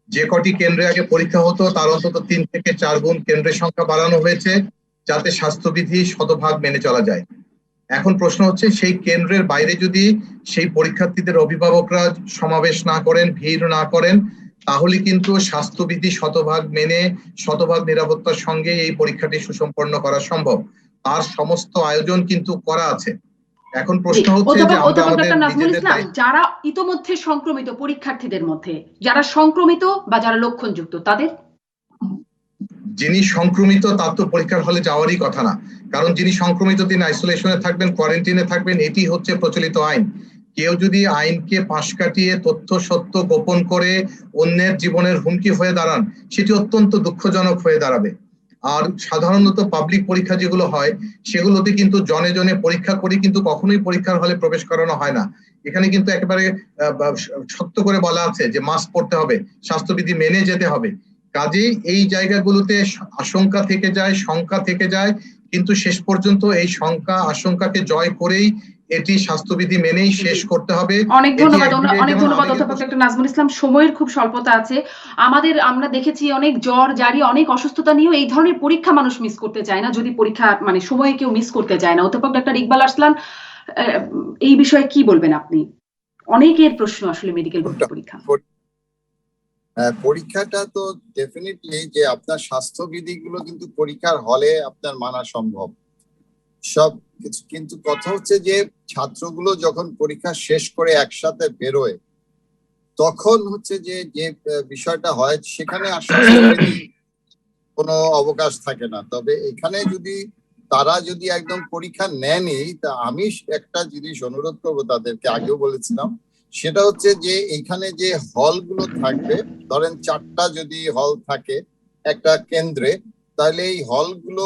যে কটি কেন্দ্রে আগে পরীক্ষা হতো তার অন্তত 3 থেকে 4 গুণ কেন্দ্রের সংখ্যা বাড়ানো হয়েছে, যাতে স্বাস্থ্যবিধি শতভাগ মেনে চলা যায়। এখন প্রশ্ন হচ্ছে, সেই কেন্দ্রের বাইরে যদি সেই পরীক্ষার্থীদের অভিভাবকরা সমাবেশ না করেন, ভিড় না করেন, তাহলে কিন্তু স্বাস্থ্যবিধি শতভাগ মেনে শতভাগ নিরাপত্তার সঙ্গে এই পরীক্ষাটি সুসম্পন্ন করা সম্ভব। তার সমস্ত আয়োজন কিন্তু করা আছে। এখন প্রশ্ন হচ্ছে যে আমরা আমাদের নিজেদের যারা ইতোমধ্যে সংক্রমিত পরীক্ষার্থীদের মধ্যে, যারা সংক্রমিত বা যারা লক্ষণযুক্ত, তাদের, যিনি সংক্রমিত তার তো পরীক্ষার হলে যাওয়ারই কথা না, কারণ যিনি সংক্রমিত তিনি আইসোলেশনে থাকবেন, কোয়ারেন্টাইনে থাকবেন, এটি হচ্ছে প্রচলিত আইন। কেউ যদি আইনকে পাশ কাটিয়ে তথ্য সত্য গোপন করে অন্যের জীবনের হুমকি হয়ে দাঁড়ান, সেটি অত্যন্ত দুঃখজনক হয়ে দাঁড়াবে। আর সাধারণত পাবলিক পরীক্ষা যেগুলো হয় সেগুলোতে কিন্তু জনে জনে পরীক্ষা করে কিন্তু কখনোই পরীক্ষার হলে প্রবেশ করানো হয় না। এখানে কিন্তু একেবারে শক্ত করে বলা আছে যে মাস্ক পরতে হবে, স্বাস্থ্যবিধি মেনে যেতে হবে। কাজেই এই জায়গাগুলোতে আশঙ্কা থেকে যায়, শঙ্কা থেকে যায়, কিন্তু শেষ পর্যন্ত এই শঙ্কা আশঙ্কাকে জয় করেই এটি স্বাস্থ্যবিধি মেনেই শেষ করতে হবে। অনেক ধন্যবাদ অধ্যাপক ডক্টর নাজমুল ইসলাম। সময়ের খুব স্বল্পতা আছে আমাদের। আমরা দেখেছি অনেক জ্বর জারি, অনেক অসুস্থতা নিয়েও এই ধরনের পরীক্ষা মানুষ মিস করতে চায় না, যদি পরীক্ষা মানে সময়ে কেউ মিস করতে চায় না। অধ্যাপক ডক্টর ইকবাল আরসালান, এই বিষয়ে কি বলবেন আপনি? অনেকের প্রশ্ন আসলে মেডিকেল ভর্তি পরীক্ষা। পরীক্ষাটা তো ডেফিনেটলি যে আপনার স্বাস্থ্যবিধিগুলো কিন্তু পরীক্ষার হলে আপনার মানা সম্ভব সব কিছু, কিন্তু কথা হচ্ছে যে ছাত্রগুলো যখন পরীক্ষা শেষ করে একসাথে বেরোয়, তখন হচ্ছে যে যে বিষয়টা হয় সেখানে আসলে কোনো অবকাশ থাকে না। তবে এখানে যদি তারা যদি একদম পরীক্ষা নেয়নি, তা আমি একটা জিনিস অনুরোধ করবো তাদেরকে, আগেও বলেছিলাম, সেটা হচ্ছে যে এখানে যে হলগুলো থাকবে, ধরেন 4টা যদি হল থাকে একটা কেন্দ্রে, তাহলে এই হলগুলো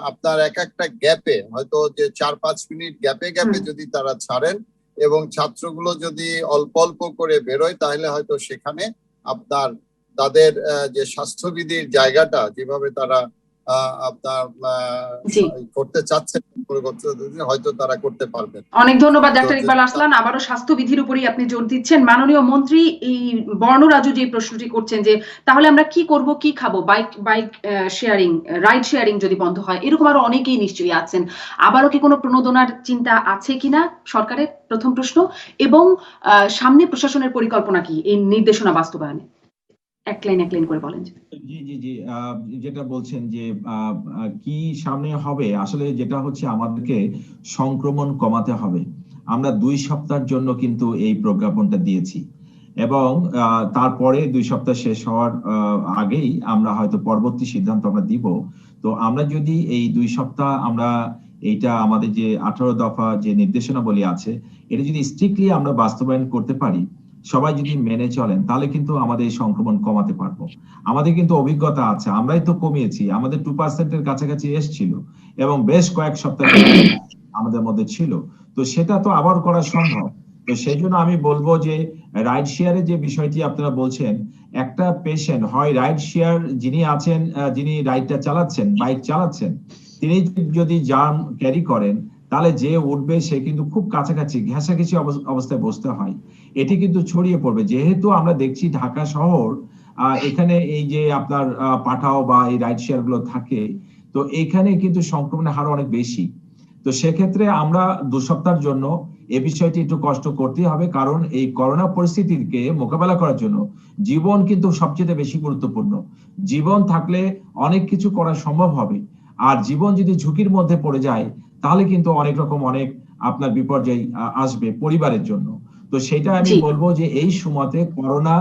আপনার একটা গ্যাপে, হয়তো যে 4-5 মিনিট গ্যাপে যদি তারা ছাড়েন এবং ছাত্রগুলো যদি অল্প অল্প করে বেরোয়, তাহলে হয়তো সেখানে আপনার তাদের যে স্বাস্থ্যবিধির জায়গাটা যেভাবে তারা আপনার করতে চাচ্ছে হয়তো তারা করতে পারবেন। অনেক ধন্যবাদ ডাক্তার ইকবাল আরসালান। আবারও স্বাস্থ্যবিধির উপরই আপনি জোর দিচ্ছেন। মাননীয় মন্ত্রী এই বর্ণরাজু যে প্রশ্নটি করছেন যে তাহলে আমরা কি করব, কি খাবো, বাইক শেয়ারিং, রাইড শেয়ারিং যদি বন্ধ হয়, এরকম আরো অনেকেই নিশ্চয়ই আছেন। আবারও কি কোনো প্রণোদনার চিন্তা আছে কিনা সরকারের, প্রথম প্রশ্ন। এবং সামনে প্রশাসনের পরিকল্পনা কি এই নির্দেশনা বাস্তবায়নে? এক লাইন করে বলেন। জি, যেটা বলছেন যে কি সামনে হবে, আসলে যেটা হচ্ছে আমাদেরকে সংক্রমণ কমাতে হবে। আমরা 2 সপ্তাহের জন্য কিন্তু এই প্রজ্ঞাপনটা দিয়েছি এবং তারপরে 2 সপ্তাহ শেষ হওয়ার আগেই আমরা হয়তো পরবর্তী সিদ্ধান্ত আমরা দিব। তো আমরা যদি এই 2 সপ্তাহ আমরা এইটা আমাদের যে 18 দফা যে নির্দেশনাবলী আছে, এটা যদি স্ট্রিক্টলি আমরা বাস্তবায়ন করতে পারি, সবাই যদি মেনে চলেন, তাহলে কিন্তু আমাদের এই সংক্রমণ কমাতে পারবো। আমাদের কিন্তু অভিজ্ঞতা আছে, আমরাই তো কমিয়েছি, আমাদের 2%-এর কাছাকাছি এসেছিল এবং বেশ কয়েক সপ্তাহ আমাদের মধ্যে ছিল। তো সেটা তো আবার করা সম্ভব। তো সেই জন্য আমি বলবো যে রাইড শেয়ারের যে বিষয়টি আপনারা বলছেন, একটা পেশেন্ট হয় রাইড শেয়ার যিনি আছেন, যিনি রাইডটা চালাচ্ছেন, বাইক চালাচ্ছেন, তিনি যদি জার্ম ক্যারি করেন, তাহলে যে উঠবে সে কিন্তু খুব কাছাকাছি ঘেঁষাঘেঁষি অবস্থায় বসতে হয়। এটি কিন্তু ছড়িয়ে পড়বে, যেহেতু আমরা দেখছি ঢাকা শহর, এখানে এই যে আপনার পাঠাও বা এই রাইড শেয়ার গুলো থাকে, তো এখানে কিন্তু সংক্রমণের হার অনেক বেশি। তো সেক্ষেত্রে আমরা 2 সপ্তাহের জন্য এই বিষয়টি একটু কষ্ট করতেই হবে, কারণ এই করোনা পরিস্থিতিকে মোকাবেলা করার জন্য জীবন কিন্তু সবচেয়ে বেশি গুরুত্বপূর্ণ। জীবন থাকলে অনেক কিছু করা সম্ভব হবে, আর জীবন যদি ঝুঁকির মধ্যে পড়ে যায় তাহলে কিন্তু অনেক আপনার বিপর্যয় আসবে পরিবারের জন্য। তো সেটা আমি জি। বলবো যে এই সময়তে করোনা,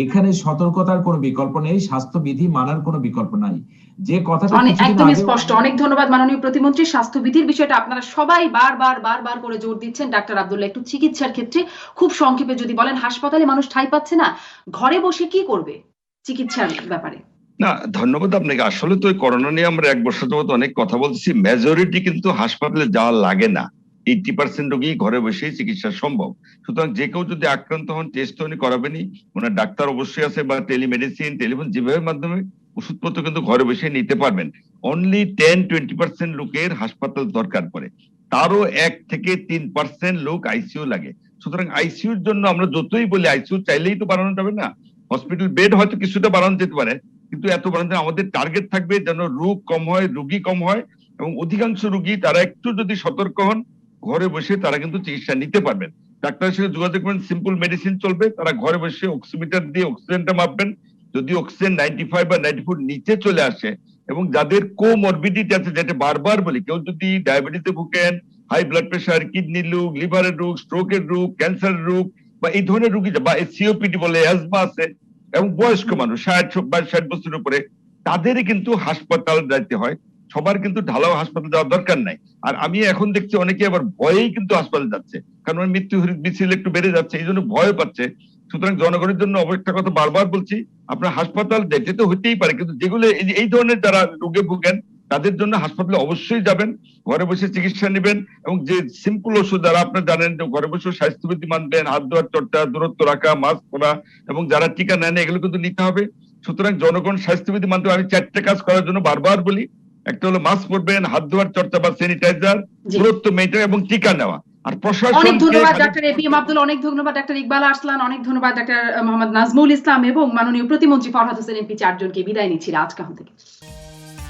এখানে সতর্কতার কোনো বিকল্প নেই, স্বাস্থ্যবিধি মানার কোনো বিকল্প নাই। যে কথাটা কিছুদিন একদমই আগে স্পষ্ট। অনেক ধন্যবাদ মাননীয় প্রতিমন্ত্রী। স্বাস্থ্যবিধির বিষয়টা আপনারা সবাই বারবার করে জোর দিচ্ছেন। ডাক্তার আব্দুল্লাহ, একটু চিকিৎসার ক্ষেত্রে খুব সংক্ষেপে যদি বলেন, হাসপাতালে মানুষ ঠাঁই পাচ্ছে না, ঘরে বসে কি করবে চিকিৎসার ব্যাপারে? না, ধন্যবাদ আপনাকে। আসলে তো করোনা নিয়ে আমরা 1 বছর যাবত অনেক কথা বলছি। মেজরিটি কিন্তু হাসপাতালে যাওয়া লাগে না, 80% রোগী ঘরে বসেই চিকিৎসা সম্ভব। সুতরাং যে কেউ যদি আক্রান্ত হন, টেস্ট উনি করাবেনই, ওনার ডাক্তার অবশ্যই আছে, বা টেলিমেডিসিন, টেলিফোন, যেভাবে মাধ্যমে ওষুধপত্র কিন্তু ঘরে বসে নিতে পারবেন। অনলি 10-20% লোকের হাসপাতাল দরকার পড়ে, তারও 1 থেকে 3% লোক আইসিইউ লাগে। সুতরাং আইসিইউর জন্য আমরা যতই বলি, আইসিইউ চাইলেই তো বাড়ানো যাবে না। হসপিটাল বেড হয়তো কিছুটা বাড়ানো যেতে পারে, কিন্তু এত বাড়ানো, আমাদের টার্গেট থাকবে যেন রোগ কম হয়, রোগী কম হয়, এবং অধিকাংশ রোগী তারা একটু যদি সতর্ক হন, ঘরে বসে তারা কিন্তু চিকিৎসা নিতে পারবেন। ডাক্তারের সাথে যোগাযোগ করবেন, সিম্পল মেডিসিন চলবে, তারা ঘরে বসে অক্সিমিটার দিয়ে অক্সিজেনটা মাপবেন। যদি অক্সিজেন 95 বা 94 নিচে চলে আসে, এবং যাদের কোমরবিডিটি আছে, যেটা বারবার বলি, কেউ যদি ডায়াবেটিসে ভুগেন, হাই ব্লাড প্রেশার, কিডনি রোগ, লিভারের রোগ, স্ট্রোকের রোগ, ক্যান্সারের রোগ, বা এই ধরনের রোগী, বা সিওপিডি বলে, অ্যাজমা আছে, এবং বয়স্ক মানুষ 60 বছরের উপরে, তাদেরই কিন্তু হাসপাতাল যাইতে হয়। সবার কিন্তু ঢালাও হাসপাতাল যাওয়ার দরকার নাই। আর আমি এখন দেখছি অনেকে আবার ভয়েই কিন্তু হাসপাতাল যাচ্ছে, কারণ মৃত্যু মিছিল একটু বেড়ে যাচ্ছে, এই জন্য ভয় পাচ্ছে। সুতরাং জনগণের জন্য অবশ্যই কথা বারবার বলছি, আপনার হাসপাতাল যেতে তো হতেই পারে, কিন্তু যেগুলো এই ধরনের যারা রোগে ভুগেন, তাদের জন্য হাসপাতালে অবশ্যই যাবেন, ঘরে বসে চিকিৎসা নেবেন। এবং যে সিম্পল ওষুধ, যারা আপনার জানেন যে ঘরে বসে স্বাস্থ্যবিধি মানবেন, হাত ধোয়ার চর্চা, দূরত্ব রাখা, মাস্ক পরা, এবং যারা টিকা নেন, এগুলো কিন্তু নিতে হবে। সুতরাং জনগণ স্বাস্থ্যবিধি মানতে হবে। আমি 4টে কাজ করার জন্য বারবার বলি, একটা হলো মাস্ক পরবেন, হাত ধোয়ার চর্চা বা স্যানিটাইজার, জি। দূরত্ব মেনটেন, এবং টিকা নেওয়া। আর অনেক প্রশাসনকে ধন্যবাদ খালি ডাক্তার এপিএম আব্দুল, অনেক ধন্যবাদ ডাক্তার ইকবাল আরসলান, অনেক ধন্যবাদ ডাক্তার মোহাম্মদ নাজমুল ইসলাম এবং মাননীয় প্রতিমন্ত্রী ফরহাদ হোসেন এমপি, 4 জনকে বিদায় নিচ্ছি আজকাল থেকে।